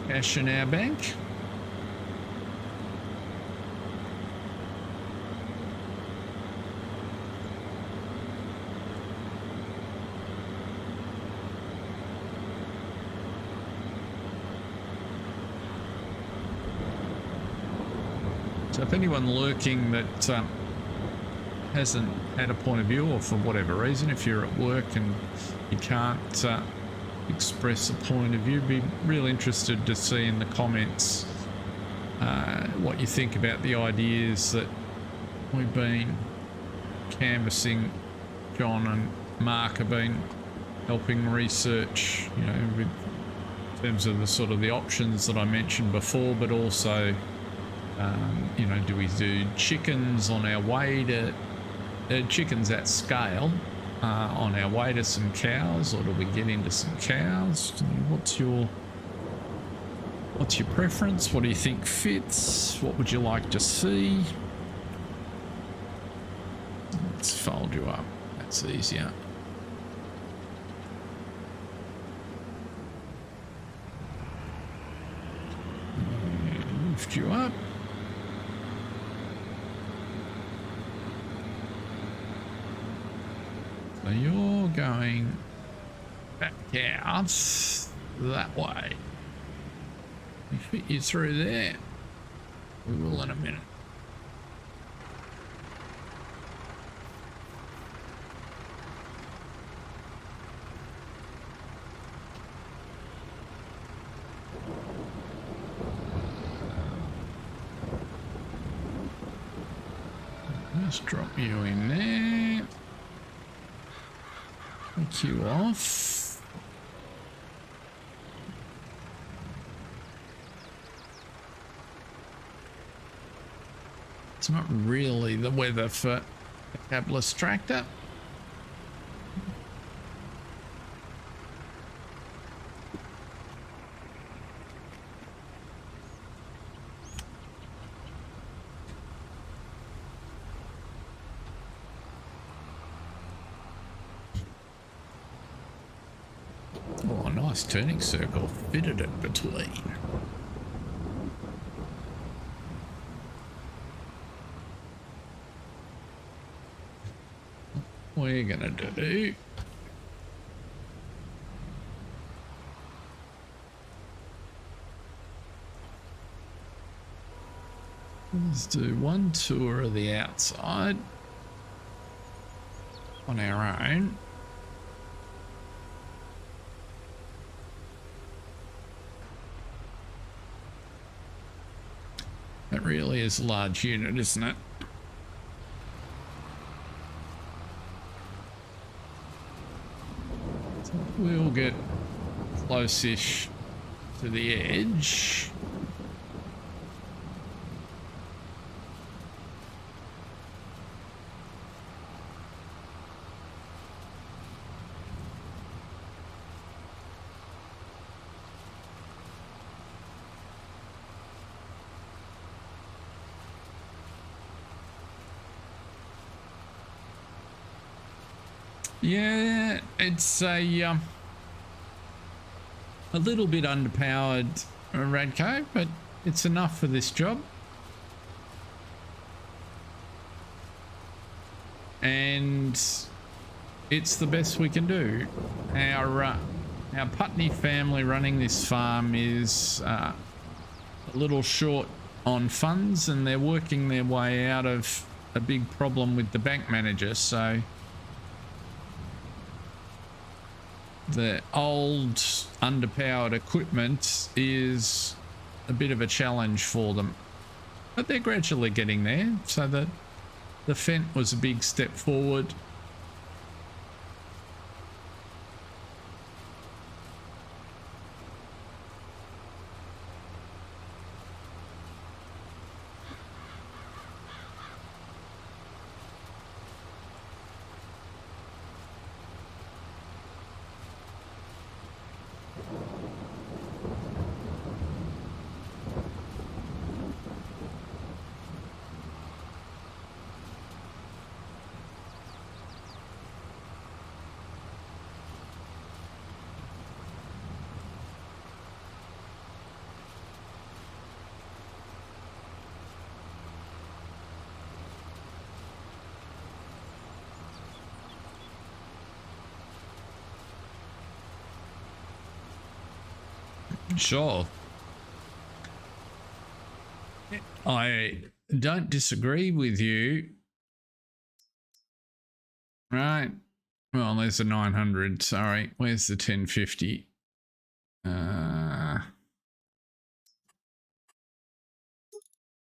cash in our bank. So if anyone lurking that hasn't had a point of view, or for whatever reason, if you're at work and you can't express a point of view, be real interested to see in the comments what you think about the ideas that we've been canvassing. John and Mark have been helping research, you know, in terms of the sort of the options that I mentioned before, but also you know, do we do chickens on our way to chickens at scale on our way to some cows, or do we get into some cows? What's your preference? What do you think fits? What would you like to see? Let's fold you up, that's easier. Lift you up. So you're going back out that way. We fit you through there. We will in a minute. Just drop you in there. Take you off. It's not really the weather for a cabless tractor. Oh, nice turning circle fitted it between. We're gonna do let's do one tour of the outside on our own. That really is a large unit, isn't it? So we'll get close-ish to the edge. Yeah, it's a little bit underpowered, Radco, but it's enough for this job. And it's the best we can do. Our Putney family running this farm is a little short on funds, and they're working their way out of a big problem with the bank manager, so the old underpowered equipment is a bit of a challenge for them, but they're gradually getting there. So that the Fent was a big step forward. Sure. I don't disagree with you. Right. Well, there's a 900. Sorry. Where's the 1050?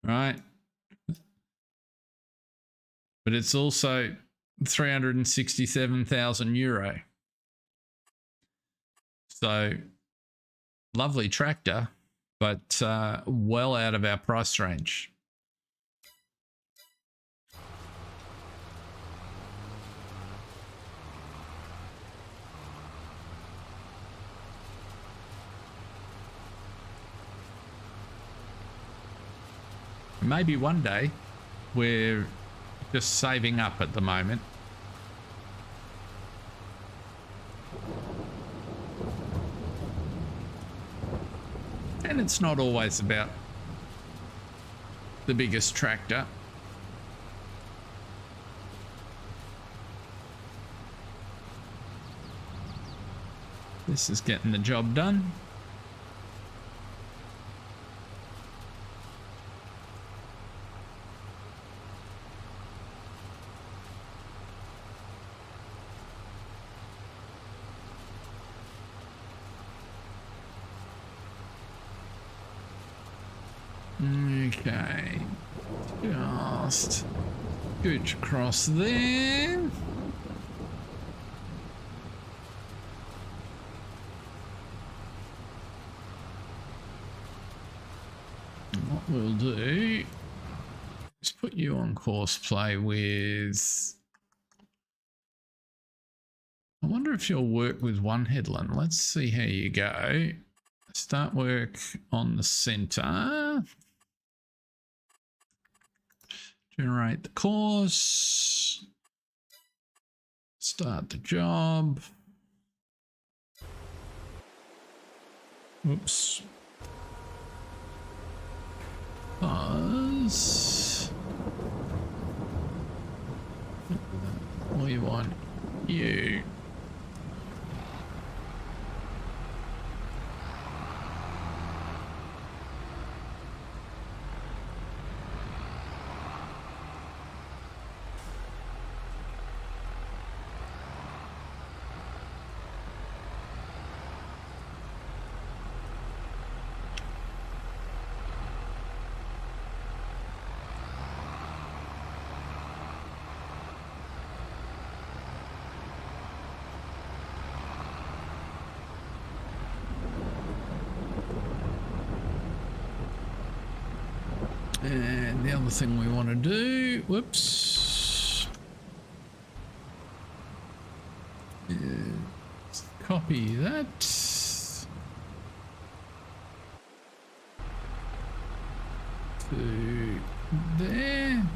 Right. But it's also 367,000 euro. So lovely tractor, but well out of our price range. Maybe one day. We're just saving up at the moment. And it's not always about the biggest tractor. This is getting the job done. Okay, just scooch across there. What we'll do is put you on course play with... I wonder if you'll work with one headland. Let's see how you go. Start work on the center. Generate the course. Start the job. Oops. Pause. We want you. And the other thing we want to do, whoops, is copy that. To there.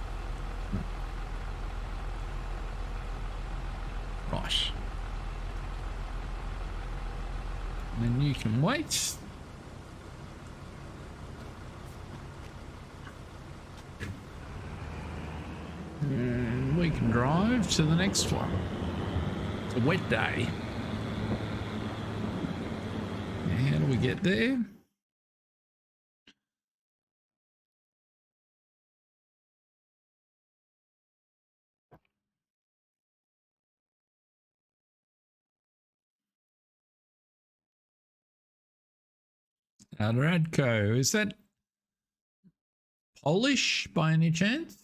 Right. And then you can wait. And we can drive to the next one. It's a wet day. How do we get there? Radko, is that Polish by any chance?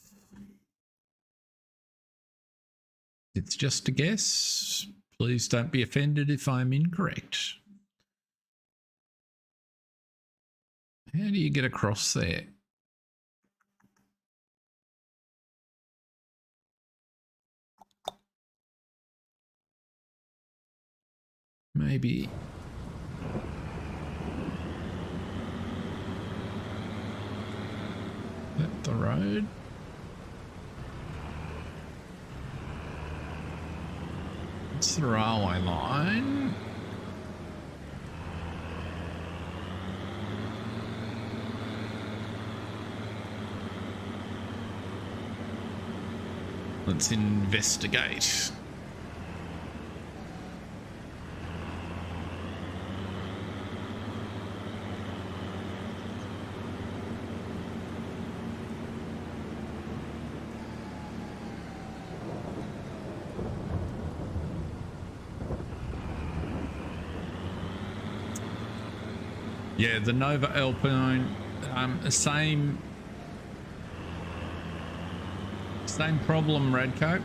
It's just a guess. Please don't be offended if I'm incorrect. How do you get across there? Maybe. Is that the road? It's the railway line. Let's investigate. Yeah, the Nova Alpine, same problem, Radco.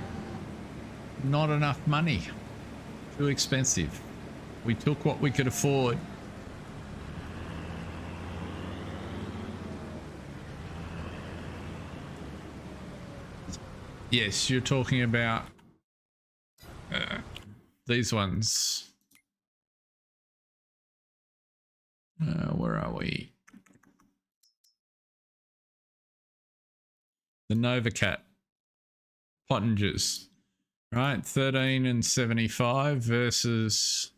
Not enough money. Too expensive. We took what we could afford. Yes, you're talking about these ones. Where are we? The Novacat Pottingers, right? 13 and 75 versus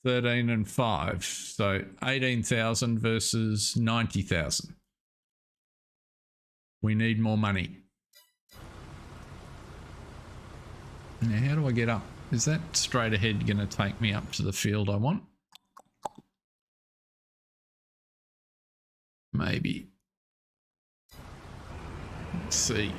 13 and 5. So 18,000 versus 90,000. We need more money. Now, how do I get up? Is that straight ahead going to take me up to the field I want? Maybe. Let's see.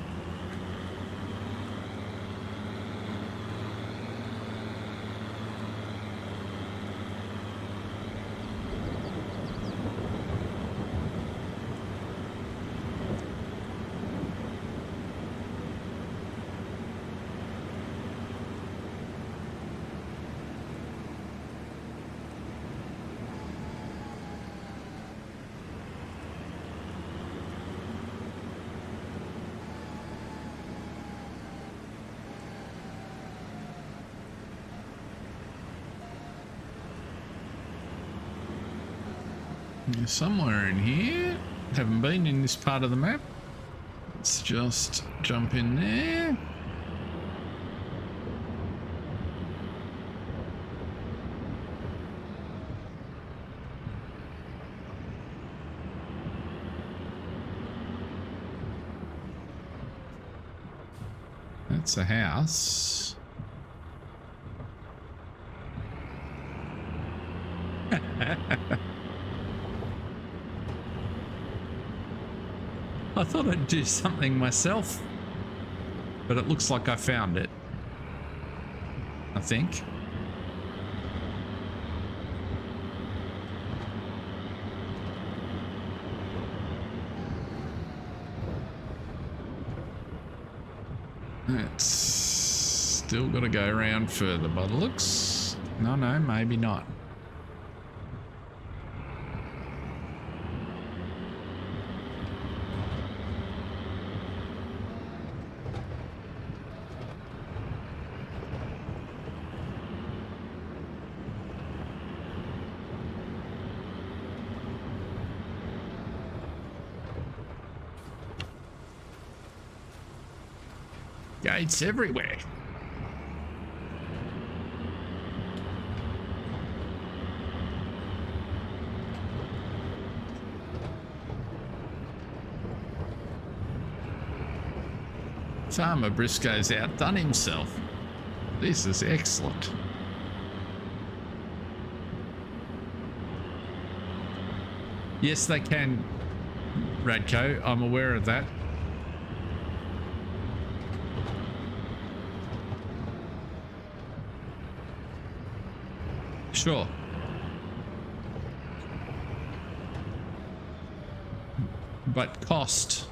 Somewhere in here. Haven't been in this part of the map. Let's just jump in there. That's a house. I thought I'd do something myself, but it looks like I found it. I think. It's still got to go around further, but it looks... No, maybe not. Gates everywhere. Farmer Brisco's outdone himself. This is excellent. Yes, they can, Radco. I'm aware of that. Sure. But cost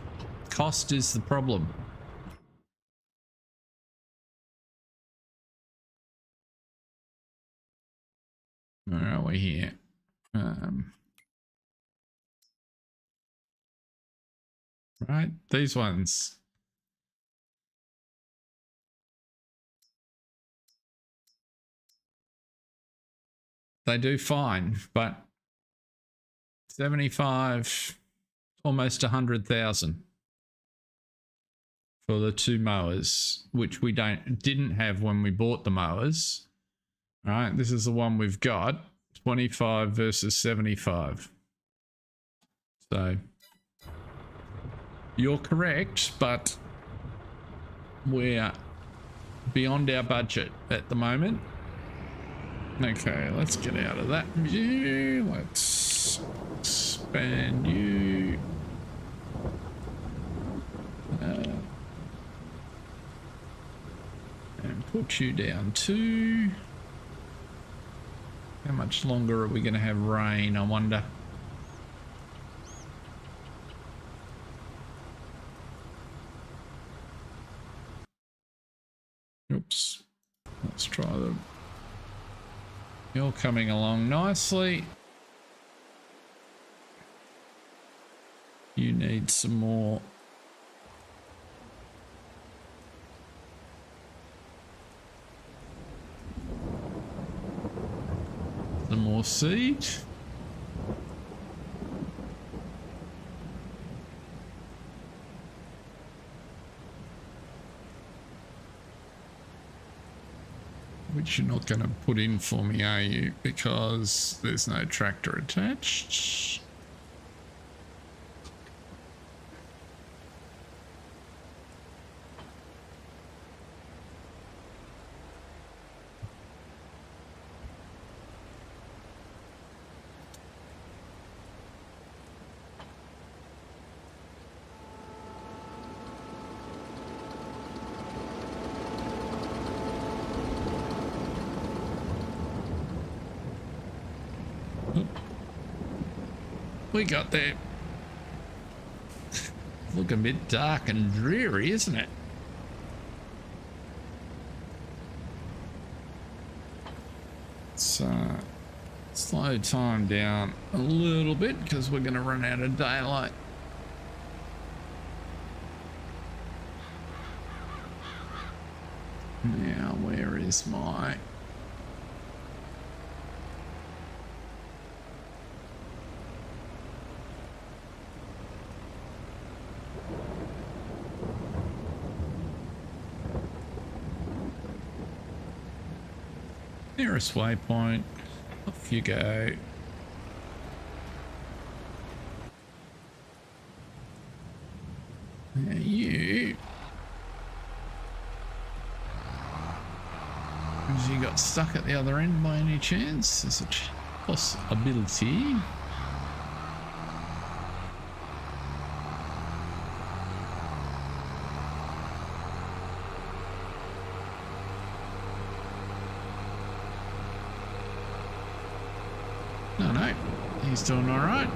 is the problem. Where are we here? Right, these ones. They do fine, but 75, almost 100,000 for the two mowers, which we didn't have when we bought the mowers. All right, this is the one we've got, 25 versus 75. So you're correct, but we're beyond our budget at the moment. Okay, let's get out of that view. Let's expand you. And put you down too. How much longer are we going to have rain, I wonder? Oops. Let's try them. You're coming along nicely. You need some more. Some more seed. Which you're not going to put in for me, are you? Because there's no tractor attached. We got there. Look a bit dark and dreary, isn't it? So slow time down a little bit because we're going to run out of daylight. Now, where is my... nearest waypoint? Off you go. Now you... has he got stuck at the other end by any chance? There's a possibility. No, he's doing all right.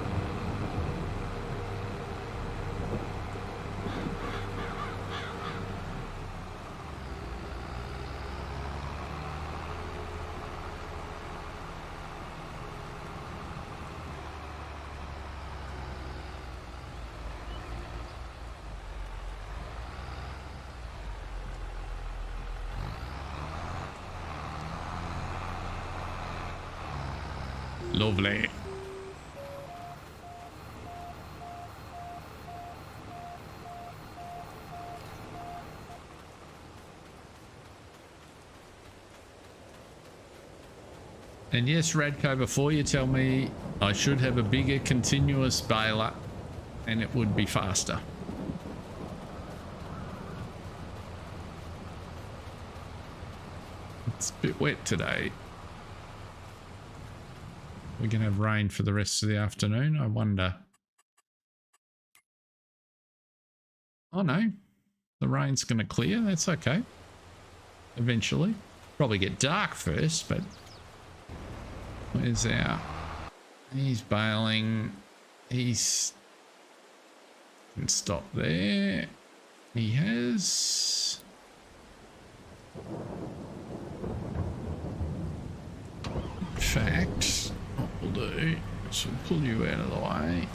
Lovely. And yes, Radco, before you tell me I should have a bigger continuous baler and it would be faster. It's a bit wet today. We're going to have rain for the rest of the afternoon, I wonder. Oh no, the rain's going to clear, that's okay. Eventually. Probably get dark first, but... where's our... he's bailing. He's... can stop there. He has... in fact... what we'll do is we'll pull you out of the way.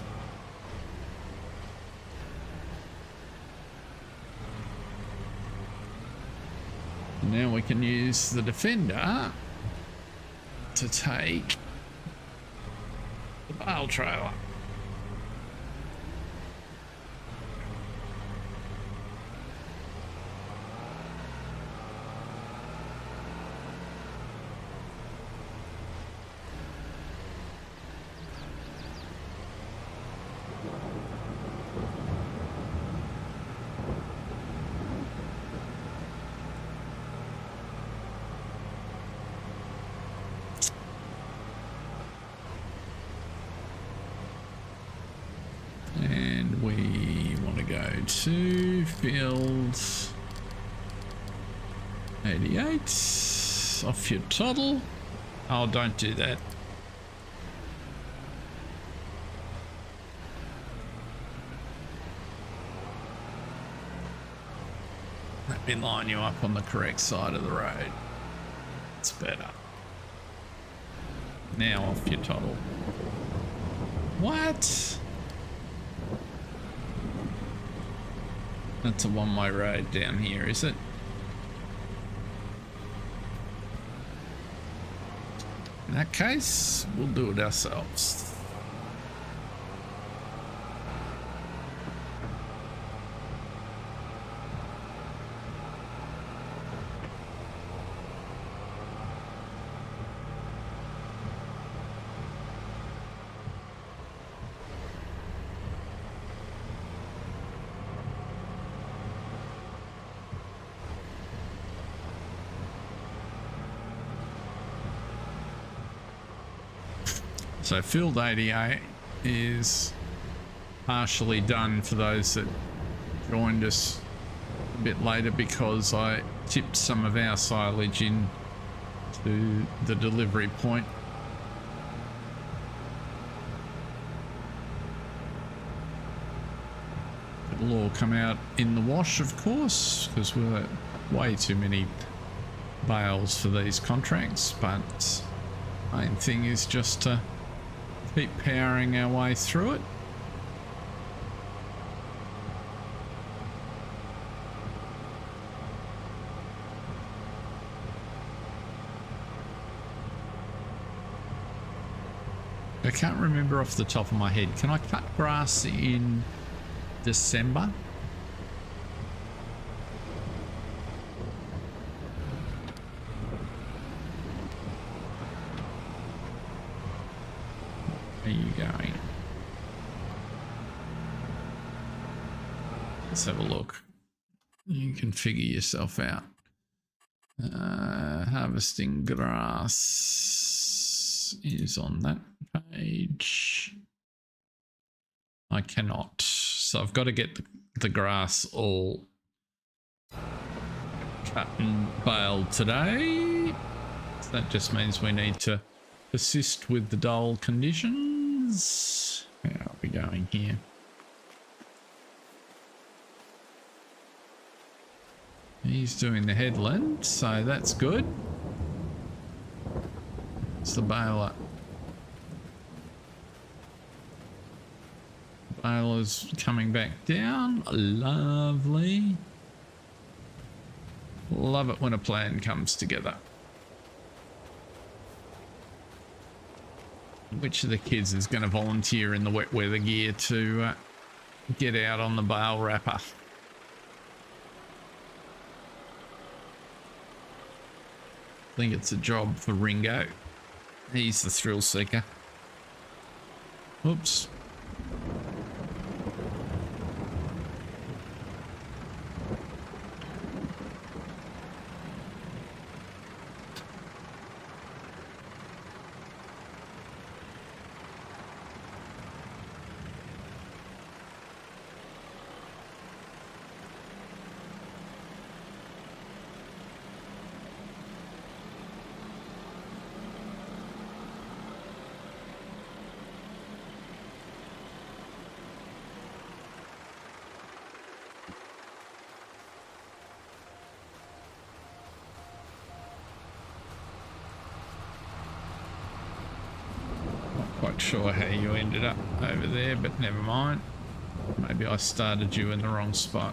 Now we can use the defender to take the bale trailer. To field 88 off your toddle. Oh, don't do that. Let me line you up on the correct side of the road. It's better. Now off your toddle. What? That's a one-way road down here, is it? In that case, we'll do it ourselves. So field 88 is partially done for those that joined us a bit later because I tipped some of our silage in to the delivery point. will all come out in the wash, of course, because we're way too many bales for these contracts, but main thing is just to keep powering our way through it. I can't remember off the top of my head. Can I cut grass in December? Where are you going? Let's have a look. You can figure yourself out. Harvesting grass is on that page. I cannot. So I've got to get the grass all cut and baled today. So that just means we need to persist with the dull conditions. How are we going here? He's doing the headland, so that's good. It's the baler. Baler's coming back down. Lovely. Love it when a plan comes together. Which of the kids is going to volunteer in the wet weather gear to get out on the bale wrapper? I think it's a job for Ringo. He's the thrill seeker. Oops. Quite sure how you ended up over there, but never mind. Maybe I started you in the wrong spot.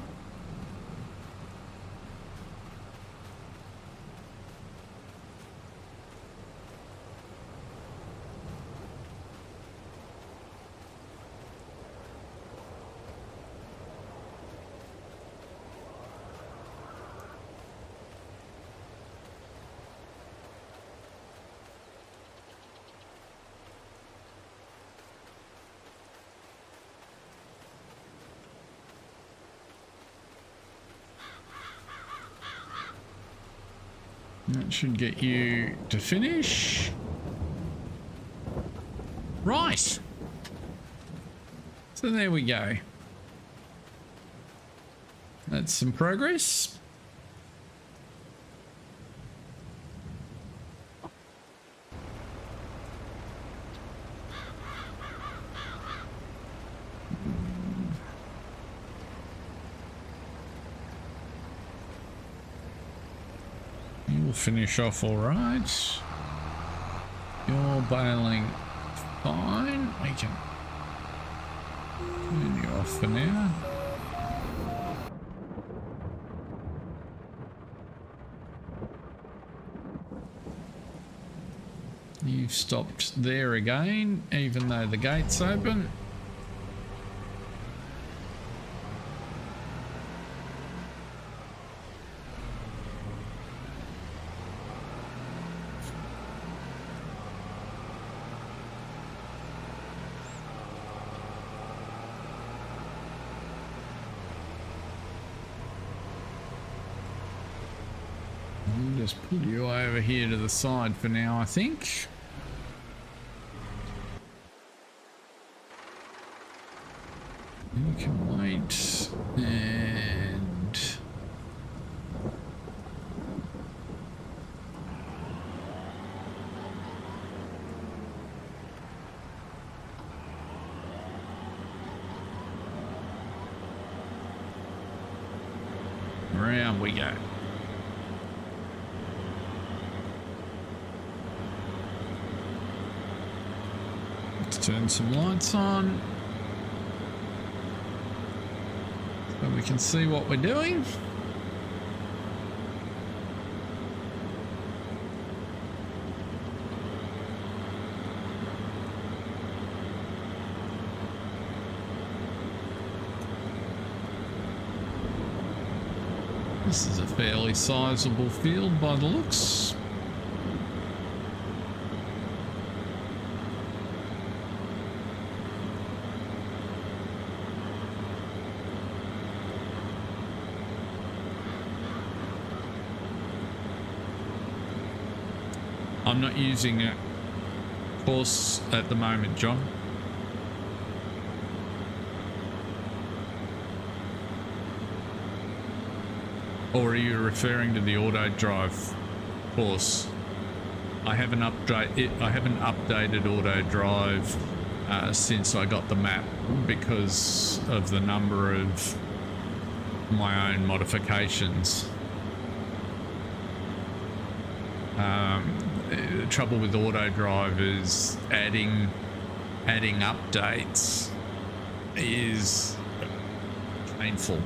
That should get you to finish. Right. So there we go. That's some progress. Finish off all right. You're baling fine. We can turn you off for now. You've stopped there again, even though the gate's open. Just pull you over here to the side for now, I think. You can wait and down we go. Let's turn some lights on so we can see what we're doing. This is a fairly sizable field by the looks. I'm not using a course at the moment, John. Or are you referring to the auto drive course? I haven't updated auto drive since I got the map because of the number of my own modifications. The trouble with auto drive is adding updates is painful,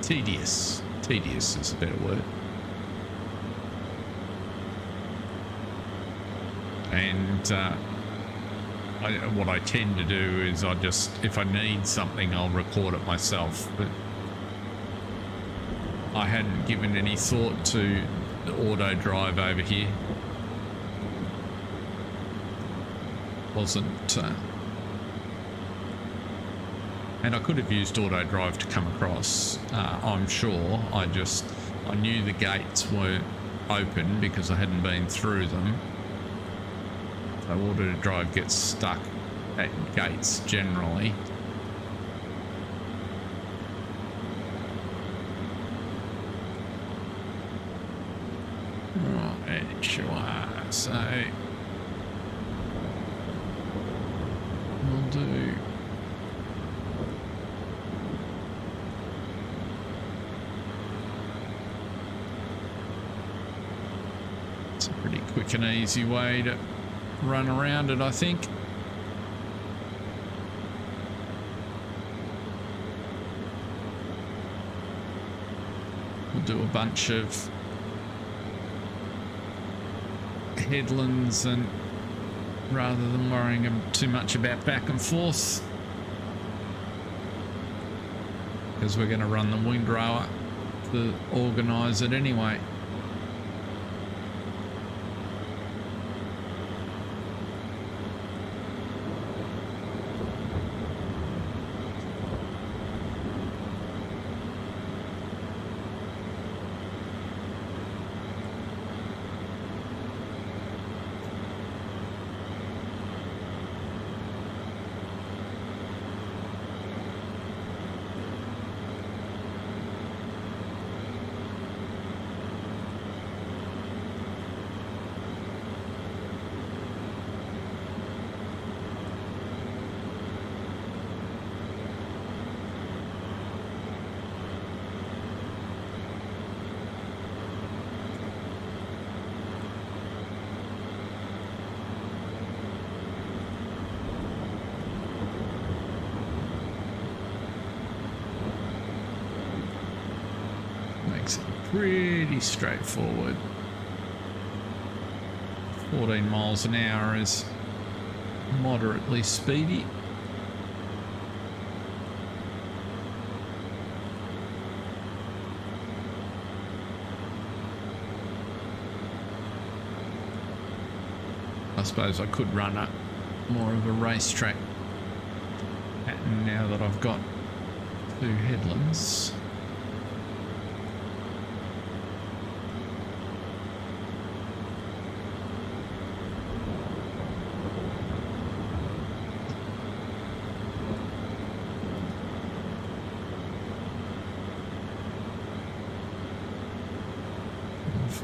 tedious is a better word. And what I tend to do is if I need something, I'll record it myself. But I hadn't given any thought to the auto drive over here. Wasn't and I could have used auto drive to come across, I'm sure. I knew the gates weren't open because I hadn't been through them. So auto drive gets stuck at gates generally. Right, sure. So we'll do it's a pretty quick and easy way to run around it, I think. We'll do a bunch of headlands and rather than worrying too much about back and forth, because we're going to run the windrower to organise it anyway. Pretty straightforward. 14 miles an hour is moderately speedy. I suppose I could run a more of a racetrack pattern now that I've got two headlands.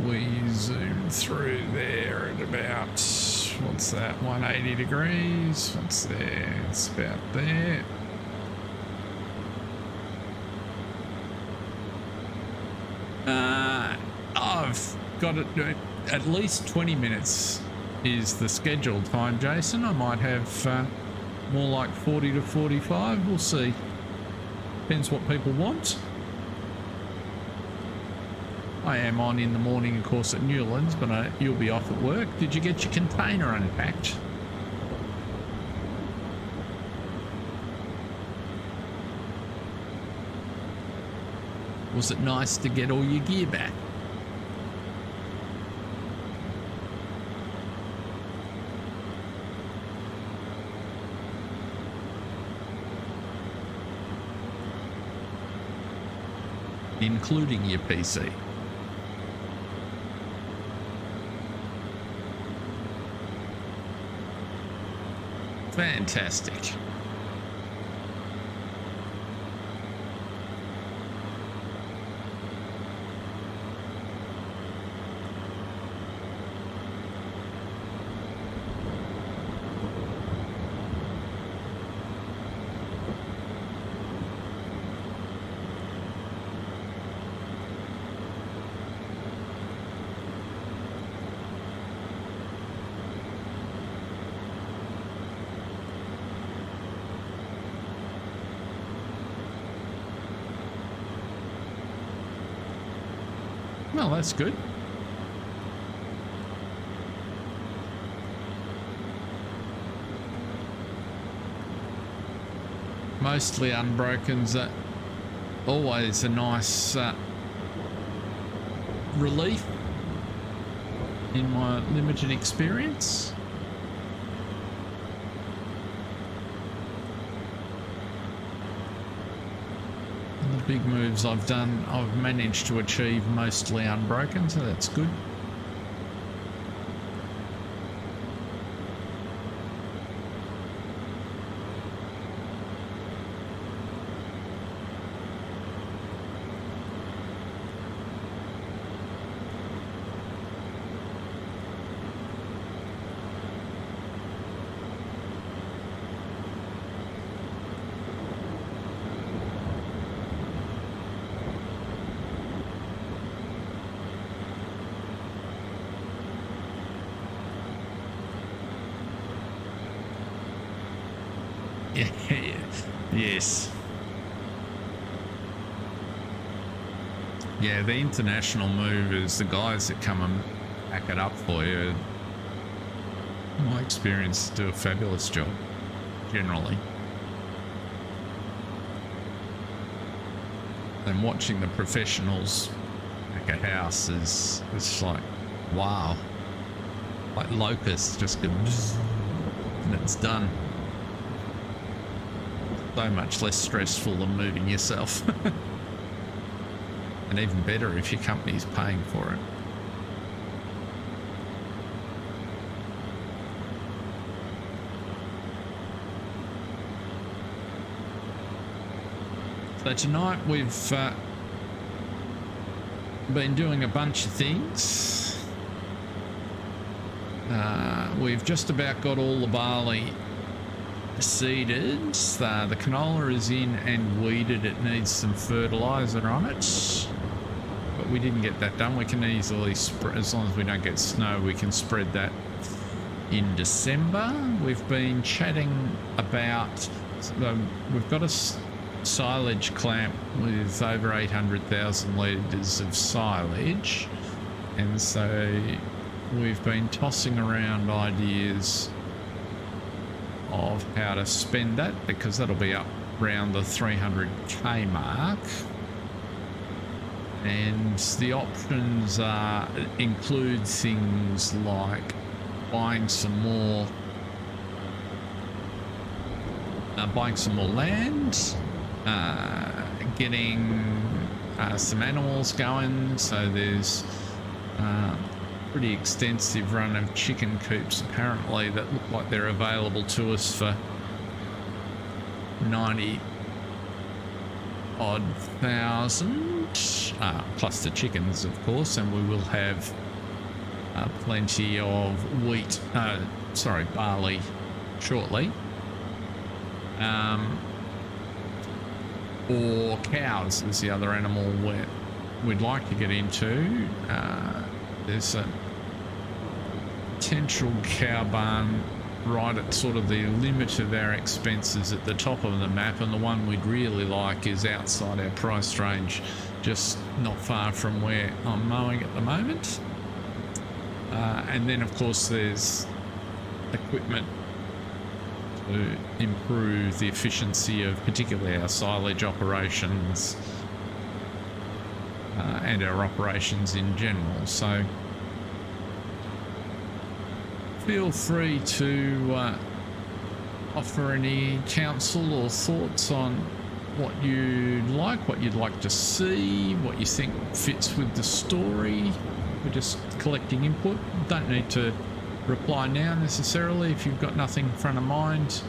We zoom through there at about, what's that, 180 degrees? What's there? It's about there. got it at least 20 minutes is the scheduled time, Jason. I might have more like 40 to 45. We'll see. Depends what people want. I am on in the morning, of course, at Newlands, but you'll be off at work. Did you get your container unpacked? Was it nice to get all your gear back? Including your PC. Fantastic. Well, that's good. Mostly unbrokens are always a nice relief in my limited experience. Big moves I've done, I've managed to achieve mostly unbroken, so that's good. Yes. Yeah, the international movers, the guys that come and pack it up for you, in my experience, do a fabulous job, generally. And watching the professionals pack a house is, it's like, wow. Like locusts, just go bzz, and it's done. So much less stressful than moving yourself. And even better if your company's paying for it. So tonight we've been doing a bunch of things. We've just about got all the barley seeded. The canola is in and weeded. It needs some fertilizer on it, but we didn't get that done. We can easily spread, as long as we don't get snow, we can spread that in December. We've been chatting about, we've got a silage clamp with over 800,000 litres of silage, and so we've been tossing around ideas of how to spend that, because that'll be up around the 300k mark, and the options include things like buying some more land, getting some animals going. So there's pretty extensive run of chicken coops apparently that look like they're available to us for 90 odd thousand, plus the chickens of course, and we will have plenty of barley shortly, or cows is the other animal we'd like to get into. There's a potential cow barn right at sort of the limit of our expenses at the top of the map, and the one we'd really like is outside our price range, just not far from where I'm mowing at the moment. And then of course there's equipment to improve the efficiency of particularly our silage operations and our operations in general. So feel free to offer any counsel or thoughts on what you'd like to see, what you think fits with the story. We're just collecting input. Don't need to reply now necessarily. If you've got nothing in front of mind,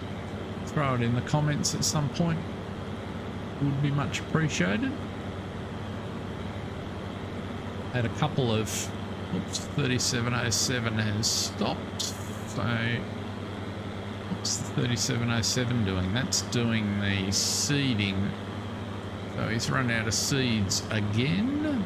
throw it in the comments at some point. Would be much appreciated. Had a couple of 3707 has stopped. So what's the 3707 doing? That's doing the seeding. So he's run out of seeds again.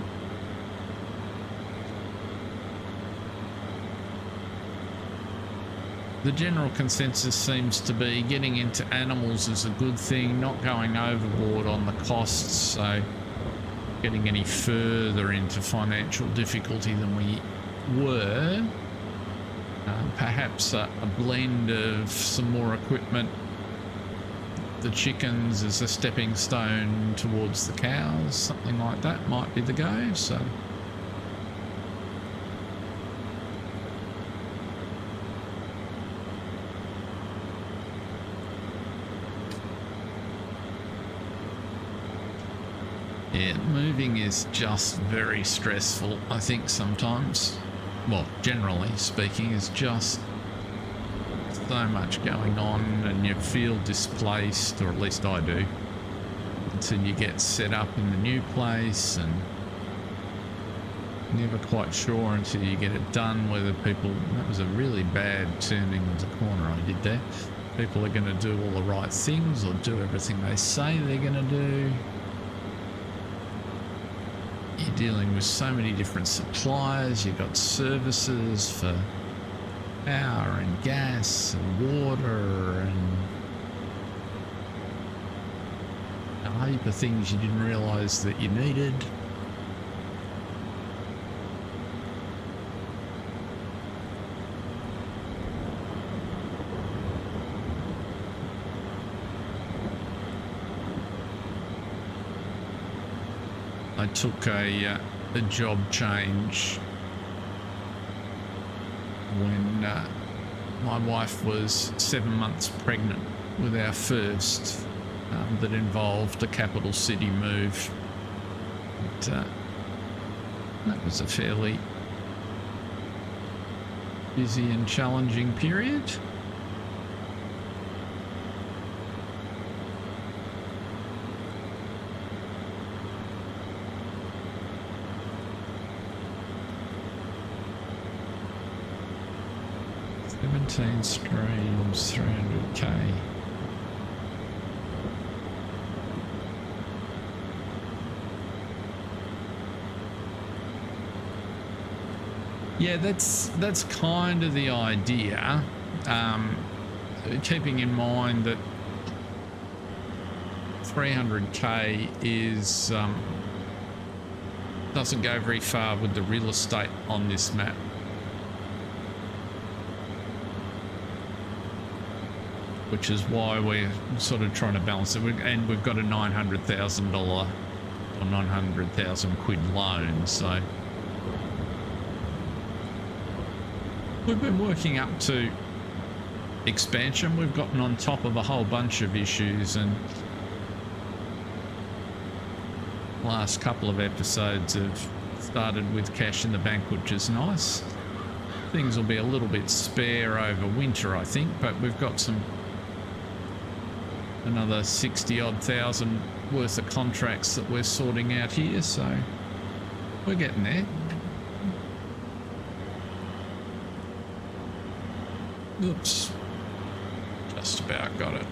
The general consensus seems to be getting into animals is a good thing, not going overboard on the costs, so getting any further into financial difficulty than we were. Perhaps a blend of some more equipment, the chickens as a stepping stone towards the cows, something like that might be the go. So yeah, moving is just very stressful, I think sometimes. Well, generally speaking, is just so much going on and you feel displaced, or at least I do, until you get set up in the new place, and never quite sure until you get it done whether people, that was a really bad turning of the corner I did there, people are going to do all the right things or do everything they say they're going to do. You're dealing with so many different suppliers. You've got services for power and gas and water and a heap of things you didn't realise that you needed. I took a job change when my wife was 7 months pregnant with our first, that involved a capital city move. But, that was a fairly busy and challenging period. Streams, 300k. Yeah, that's kind of the idea. Keeping in mind that 300k is doesn't go very far with the real estate on this map. Which is why we're sort of trying to balance it. And we've got a $900,000 or 900,000 quid loan. So we've been working up to expansion. We've gotten on top of a whole bunch of issues, and last couple of episodes have started with cash in the bank, which is nice. Things will be a little bit spare over winter, I think, but we've got another 60 odd thousand worth of contracts that we're sorting out here, so we're getting there. Oops, just about got it.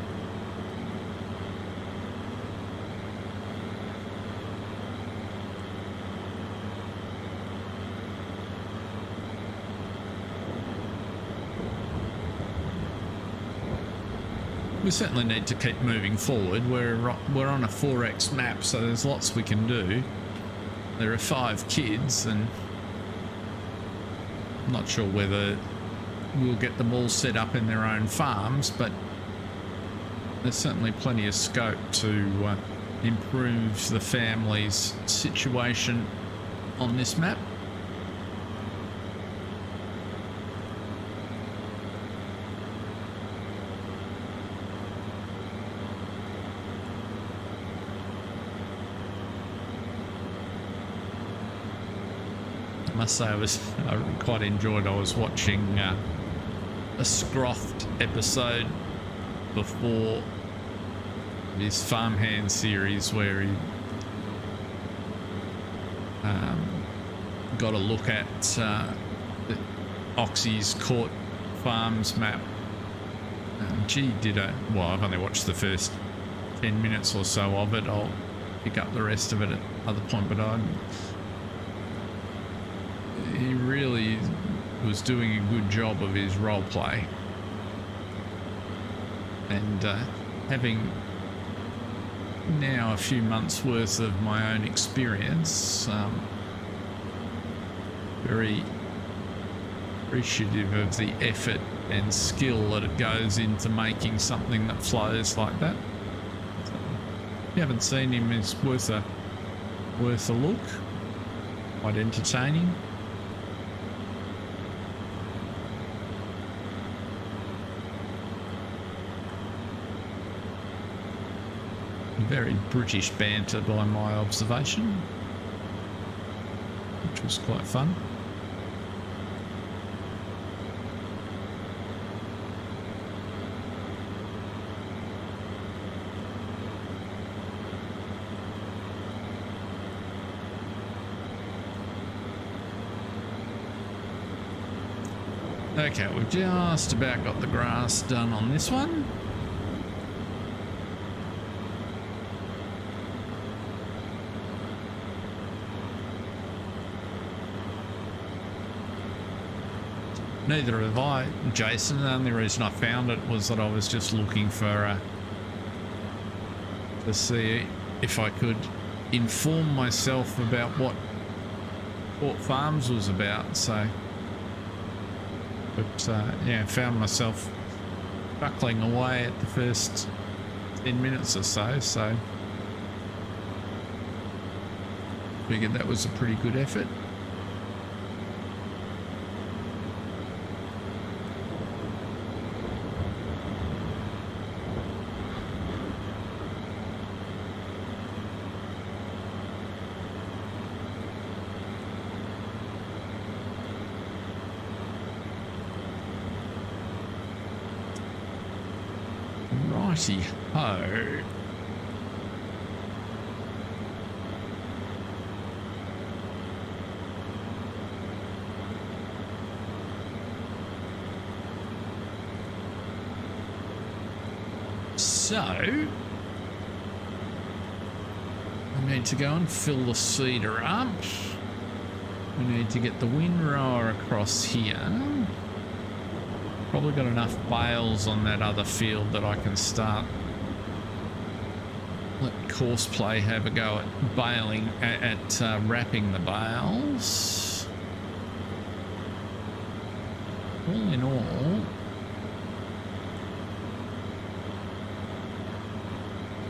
we certainly need to keep moving forward. We're on a 4x map, so there's lots we can do. There are 5 kids, and I'm not sure whether we'll get them all set up in their own farms, but there's certainly plenty of scope to improve the family's situation on this map. I must say I quite enjoyed. I was watching a Scroft episode before this Farmhand series where he got a look at Oxy's Court Farms map. Gee, well, I've only watched the first 10 minutes or so of it. I'll pick up the rest of it at other point, but he really was doing a good job of his role play, and having now a few months worth of my own experience, very appreciative of the effort and skill that it goes into making something that flows like that. So, if you haven't seen him, it's worth a look. Quite entertaining. Very British banter by my observation, which was quite fun. Okay, we've just about got the grass done on this one. Neither have I, Jason. The only reason I found it was that I was just looking for to see if I could inform myself about what Port Farms was about. So, but yeah, found myself buckling away at the first 10 minutes or so. So, figured that was a pretty good effort. Righty-ho. So, I need to go and fill the seeder up. We need to get the windrower across here. Probably got enough bales on that other field that I can start. Let Courseplay have a go at baling, at wrapping the bales. All in all,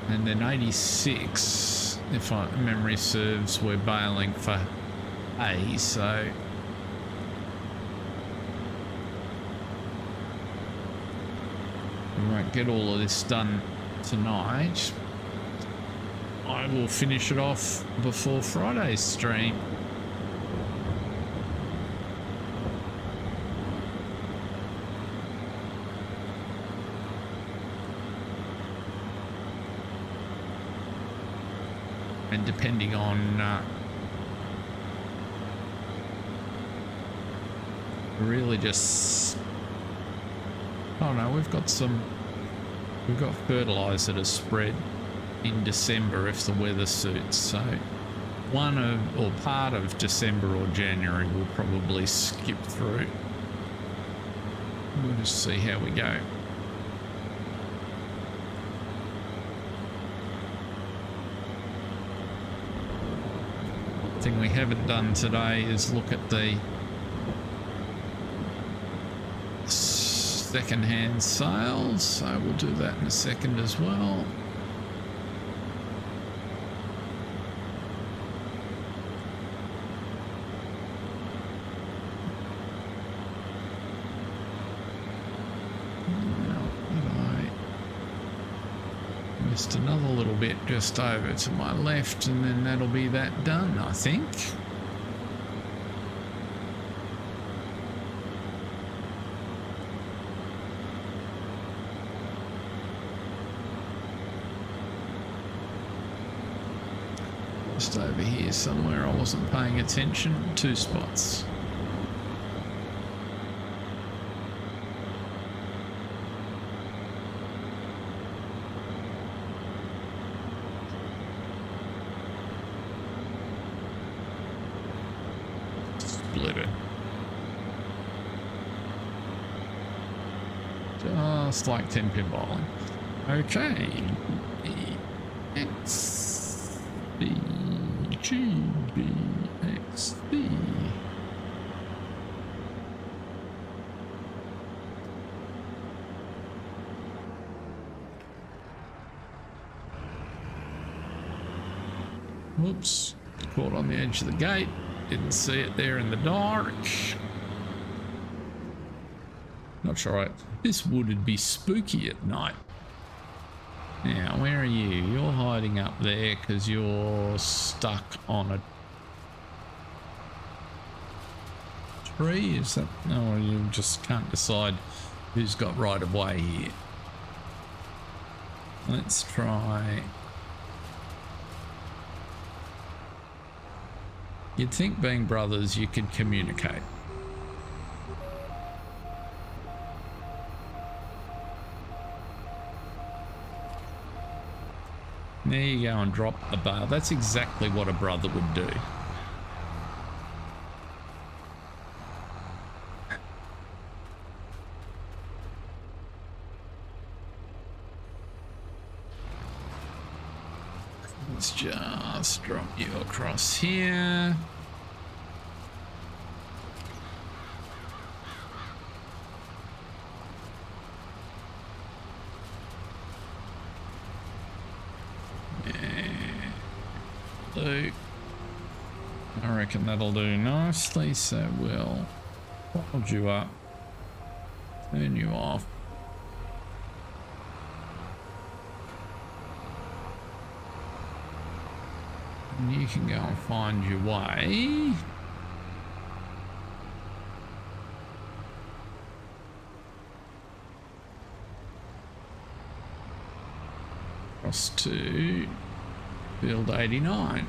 and then 86, if memory serves, we're baling for A, so we won't get all of this done tonight. I will finish it off before Friday's stream. And depending on really just, oh no, we've got fertilizer to spread in December if the weather suits, so part of December or January we'll probably skip through. We'll just see how we go. thing we haven't done today is look at the second-hand sales, so we'll do that in a second as well. Just another little bit just over to my left, and then that'll be that done, I think. Just over here somewhere, I wasn't paying attention. 2 spots. Just like 10-pin bowling. Okay. X B G B X B. Whoops. Caught on the edge of the gate. Didn't see it there in the dark. Not sure. This would be spooky at night. Now, where are you? You're hiding up there because you're stuck on a tree. Is that? No, you just can't decide who's got right of way here. Let's try. You'd think being brothers you could communicate. There you go, and drop a bale. That's exactly what a brother would do. Let's just drop you across here. I reckon that'll do nicely, so we'll hold you up, turn you off. And you can go and find your way. Across to Field 89.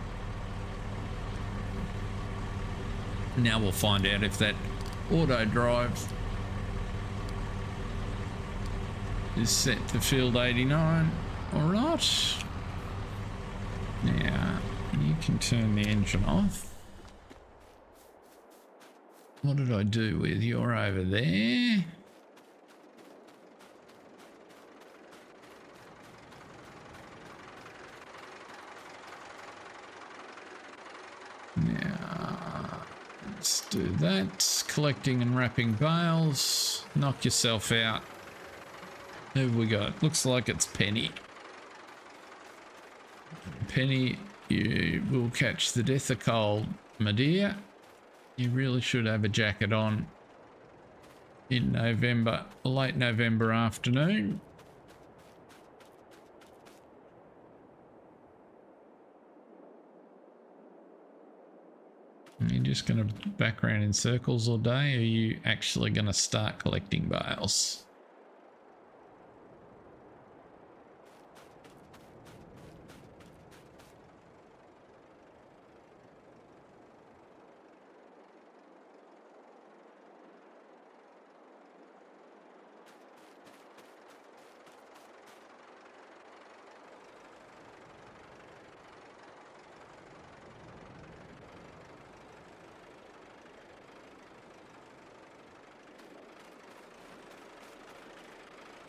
Now we'll find out if that auto drive is set to Field 89 or not. Now you can turn the engine off. What did I do with you're over there? Now let's do that. Collecting and wrapping bales. Knock yourself out. Who have we got? Looks like it's Penny. Penny, you will catch the death of cold, my dear. You really should have a jacket on in November, late November afternoon. Are you just going to back around in circles all day, or are you actually going to start collecting bales?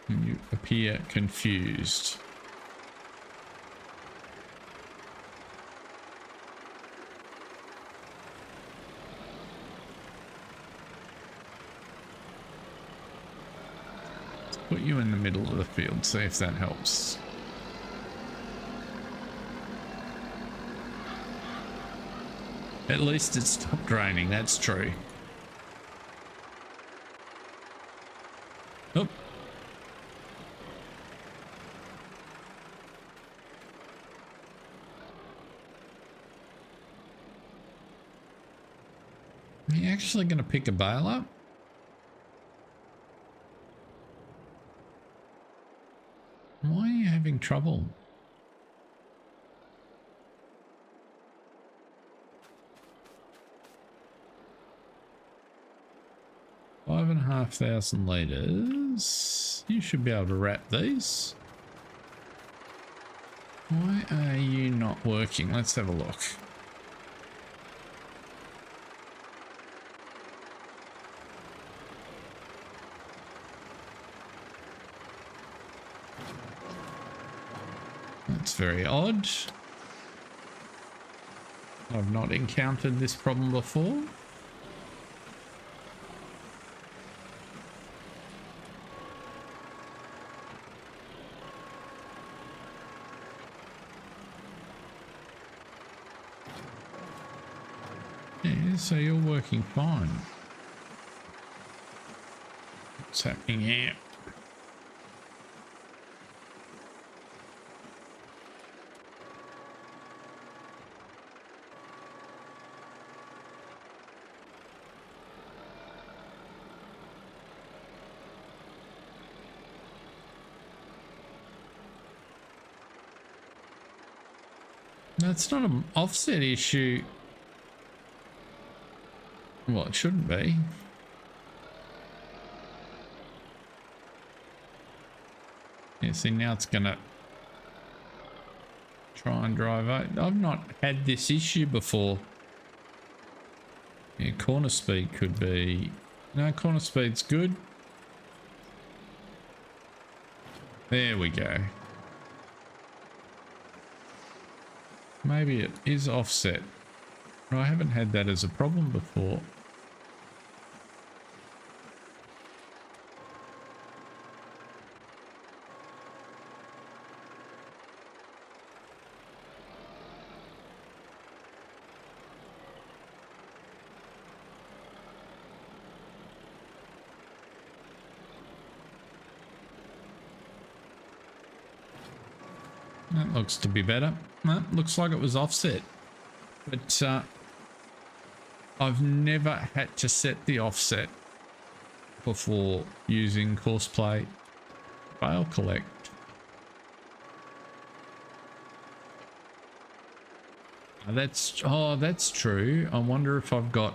You appear confused. put you in the middle of the field, see if that helps. At least it stopped raining, that's true. Oh. Are you actually going to pick a bale up? Why are you having trouble? Five and a half thousand litres. You should be able to wrap these. Why are you not working? Let's have a look. That's very odd. I've not encountered this problem before. Yeah, so you're working fine. What's happening here? That's not an offset issue. Well, it shouldn't be. Yeah, see, now it's gonna try and drive out. I've not had this issue before. Yeah, corner speed could be... No, corner speed's good. There we go. Maybe it is offset. I haven't had that as a problem before. That looks to be better. That looks like it was offset. But I've never had to set the offset before using Courseplay Bale Collect. That's true. I wonder if I've got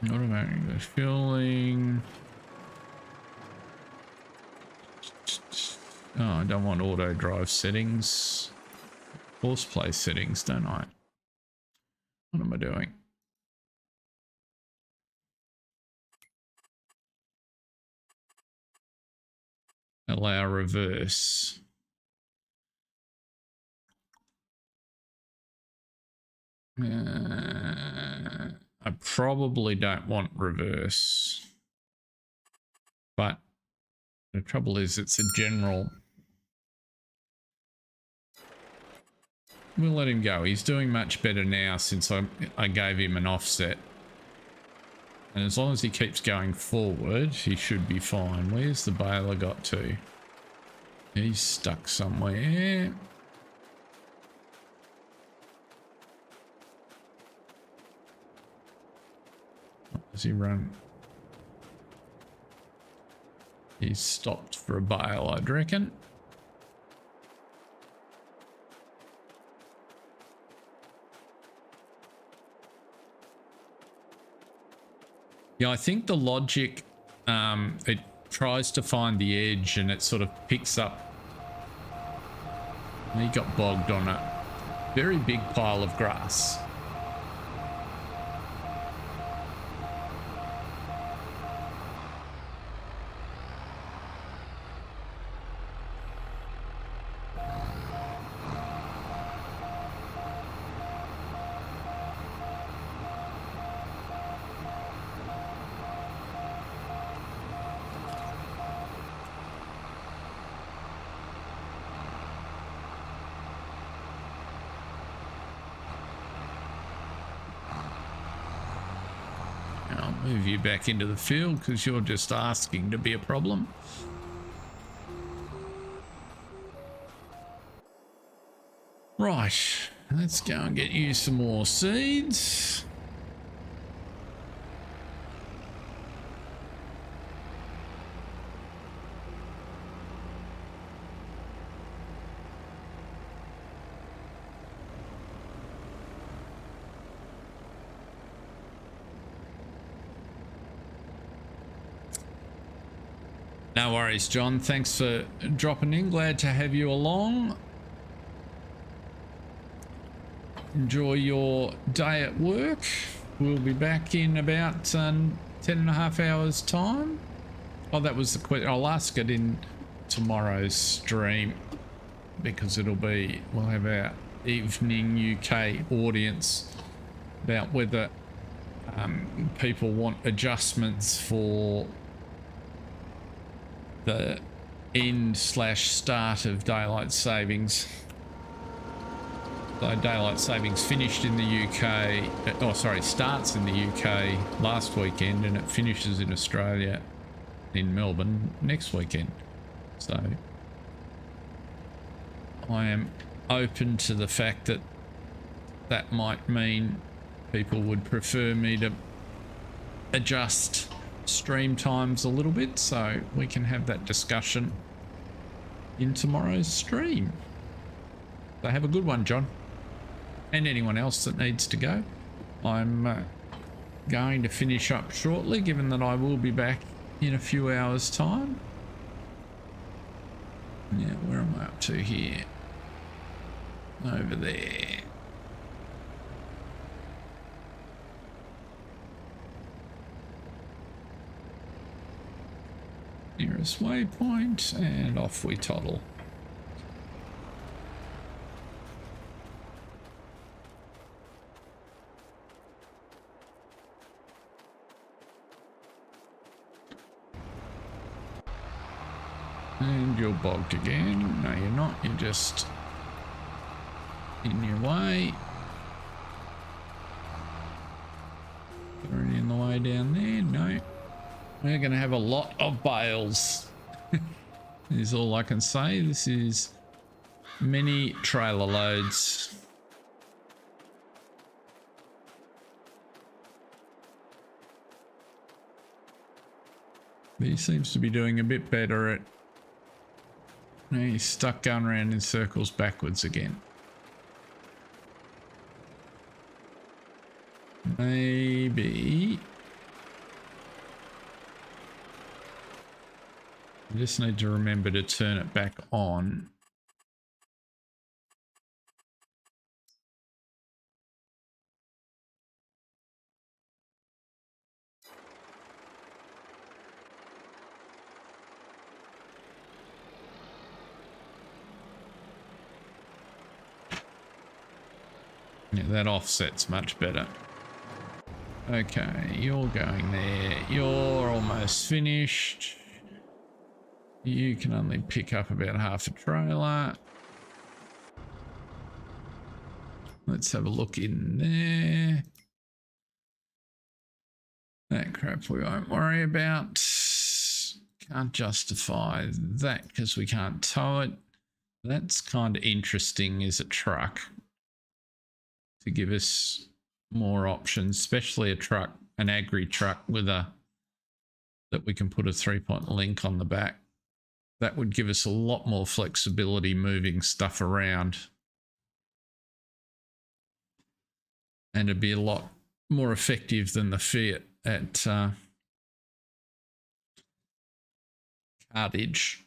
automatic fueling. Oh, I don't want auto drive settings. Horseplay settings, don't I? What am I doing? Allow reverse. I probably don't want reverse. But the trouble is it's a general. We'll let him go. He's doing much better now since I gave him an offset. And as long as he keeps going forward, he should be fine. Where's the baler got to? He's stuck somewhere. Does he run? He's stopped for a bale, I'd reckon. Yeah, I think the logic, it tries to find the edge and it sort of picks up. He got bogged on a very big pile of grass. Move you back into the field because you're just asking to be a problem. Right, let's go and get you some more seeds. No worries, John. Thanks for dropping in. Glad to have you along. Enjoy your day at work. We'll be back in about 10.5 hours time. Oh, that was the question. I'll ask it in tomorrow's stream because we'll have our evening UK audience about whether people want adjustments for the end/start of daylight savings. So daylight savings finished in the UK, starts in the UK last weekend and it finishes in Australia in Melbourne next weekend. So I am open to the fact that that might mean people would prefer me to adjust stream times a little bit, so we can have that discussion in tomorrow's stream. So have a good one, John, and anyone else that needs to go. I'm going to finish up shortly, given that I will be back in a few hours time. Yeah, where am I up to here? Over there. Nearest waypoint, and off we toddle. And you're bogged again. No, you're not. You're just in your way. Already in the way down there? No. We're going to have a lot of bales. Is all I can say. This is many trailer loads. But he seems to be doing a bit better at... He's stuck going around in circles backwards again. Maybe... I just need to remember to turn it back on. Yeah, that offset's much better. Okay, you're going there. You're almost finished. You can only pick up about half a trailer. Let's have a look in there. That crap we won't worry about. Can't justify that because we can't tow it. That's kind of interesting as a truck to give us more options, especially a truck, an agri truck with that we can put a 3-point link on the back. That would give us a lot more flexibility moving stuff around. And it'd be a lot more effective than the Fiat at cartage.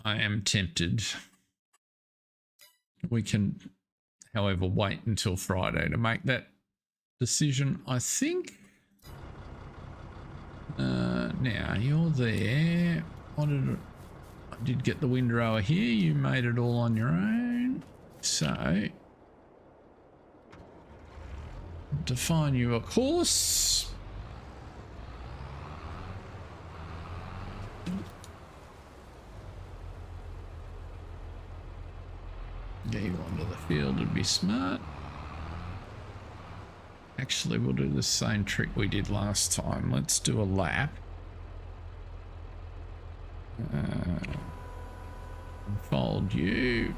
I am tempted. We can, however, wait until Friday to make that decision, I think. Now you're there. I did get the windrower here. You made it all on your own. So define your course. Get you onto the field would be smart. Actually, we'll do the same trick we did last time. Let's do a lap. Unfold you.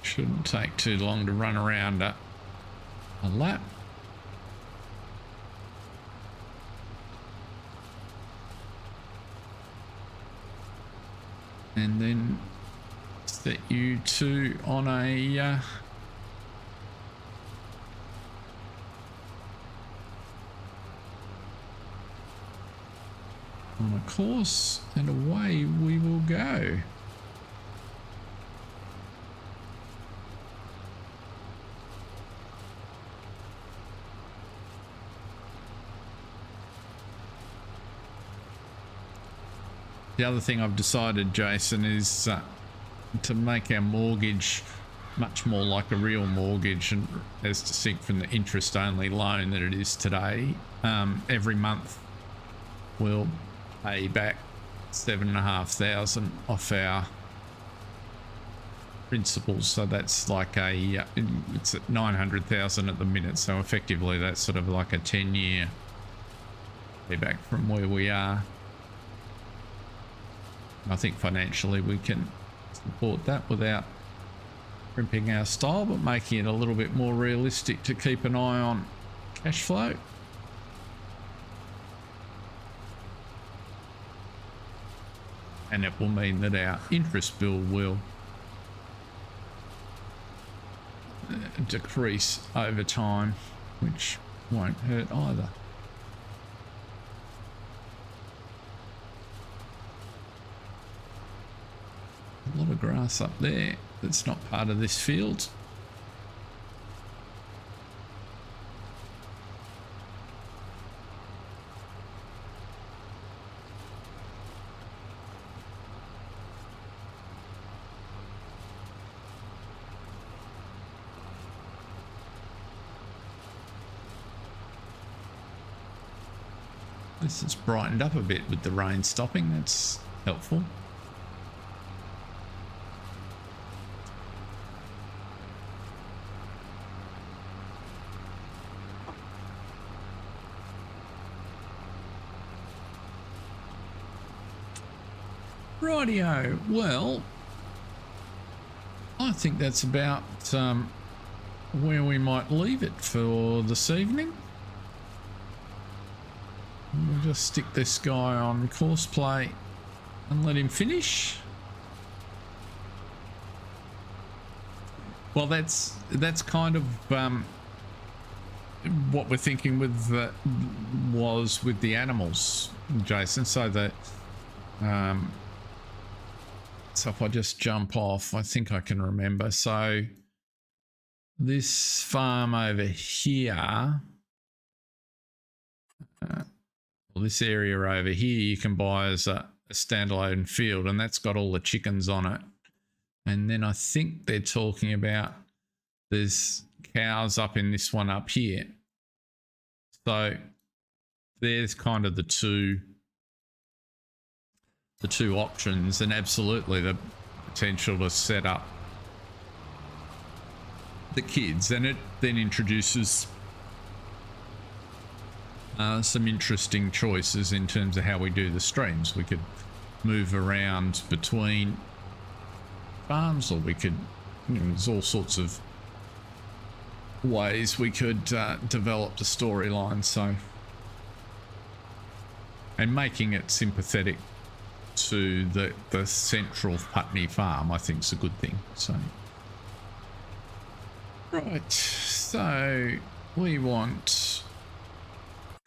Shouldn't take too long to run around a lap. And then set you two on a course, and away we will go. The other thing I've decided, Jason, is to make our mortgage much more like a real mortgage, and as distinct from the interest-only loan that it is today. Every month we'll pay back 7,500 off our principal, so that's like a it's at 900,000 at the minute. So effectively, that's sort of like a 10-year payback from where we are. I think financially we can support that without crimping our style, but making it a little bit more realistic to keep an eye on cash flow. And it will mean that our interest bill will decrease over time, which won't hurt either. A lot of grass up there that's not part of this field. This has brightened up a bit with the rain stopping. That's helpful. Rightio. Well, I think that's about where we might leave it for this evening. We'll just stick this guy on course play and let him finish. Well, that's kind of what we're thinking with was with the animals, Jason. So that so if I just jump off, I think I can remember. So this farm over here, well, this area over here, you can buy as a standalone field, and that's got all the chickens on it. And then I think they're talking about there's cows up in this one up here. So there's kind of the two options, and absolutely the potential to set up the kids, and it then introduces some interesting choices in terms of how we do the streams. We could move around between farms, or we could, there's all sorts of ways we could develop the storyline. So, and making it sympathetic to the central Putney farm, I think is a good thing. So, right, so we want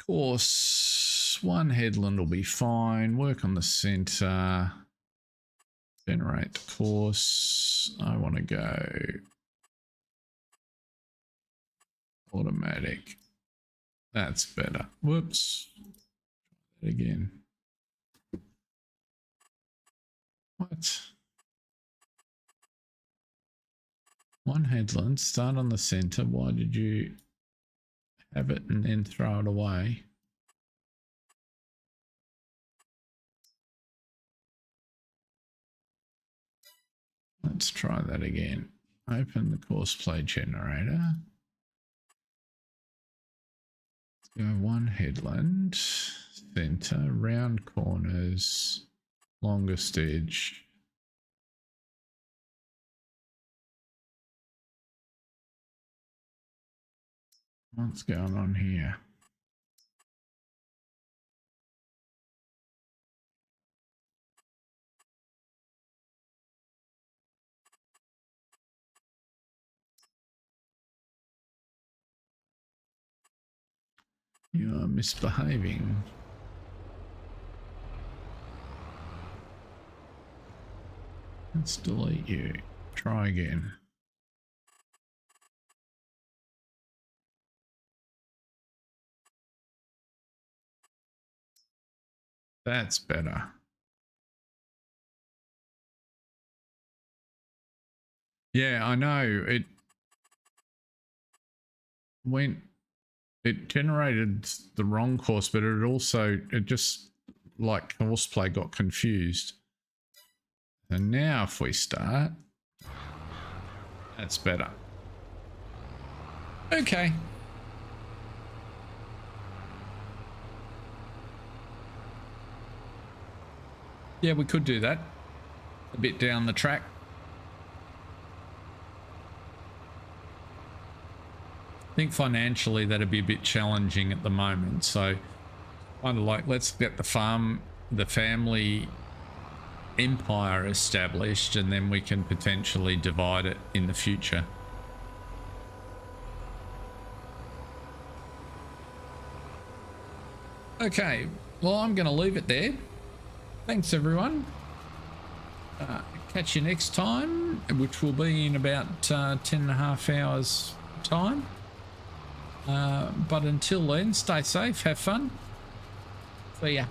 course one headland will be fine. Work on the center, generate the course. I want to go automatic. That's better. Whoops. Again. What? One headland, start on the center. Why did you have it and then throw it away? Let's try that again. Open the course play generator. Let's go one headland, center, round corners, longest edge. What's going on here? You are misbehaving. Let's delete you. Try again. That's better. Yeah, I know. It generated the wrong course, but it just like horseplay got confused. And now if we start, that's better. Okay. Yeah, we could do that a bit down the track. I think financially that'd be a bit challenging at the moment, so kind of like let's get the family empire established, and then we can potentially divide it in the future. Okay, well, I'm going to leave it there. Thanks everyone. Catch you next time, which will be in about 10.5 hours time. But until then, stay safe, have fun. See ya.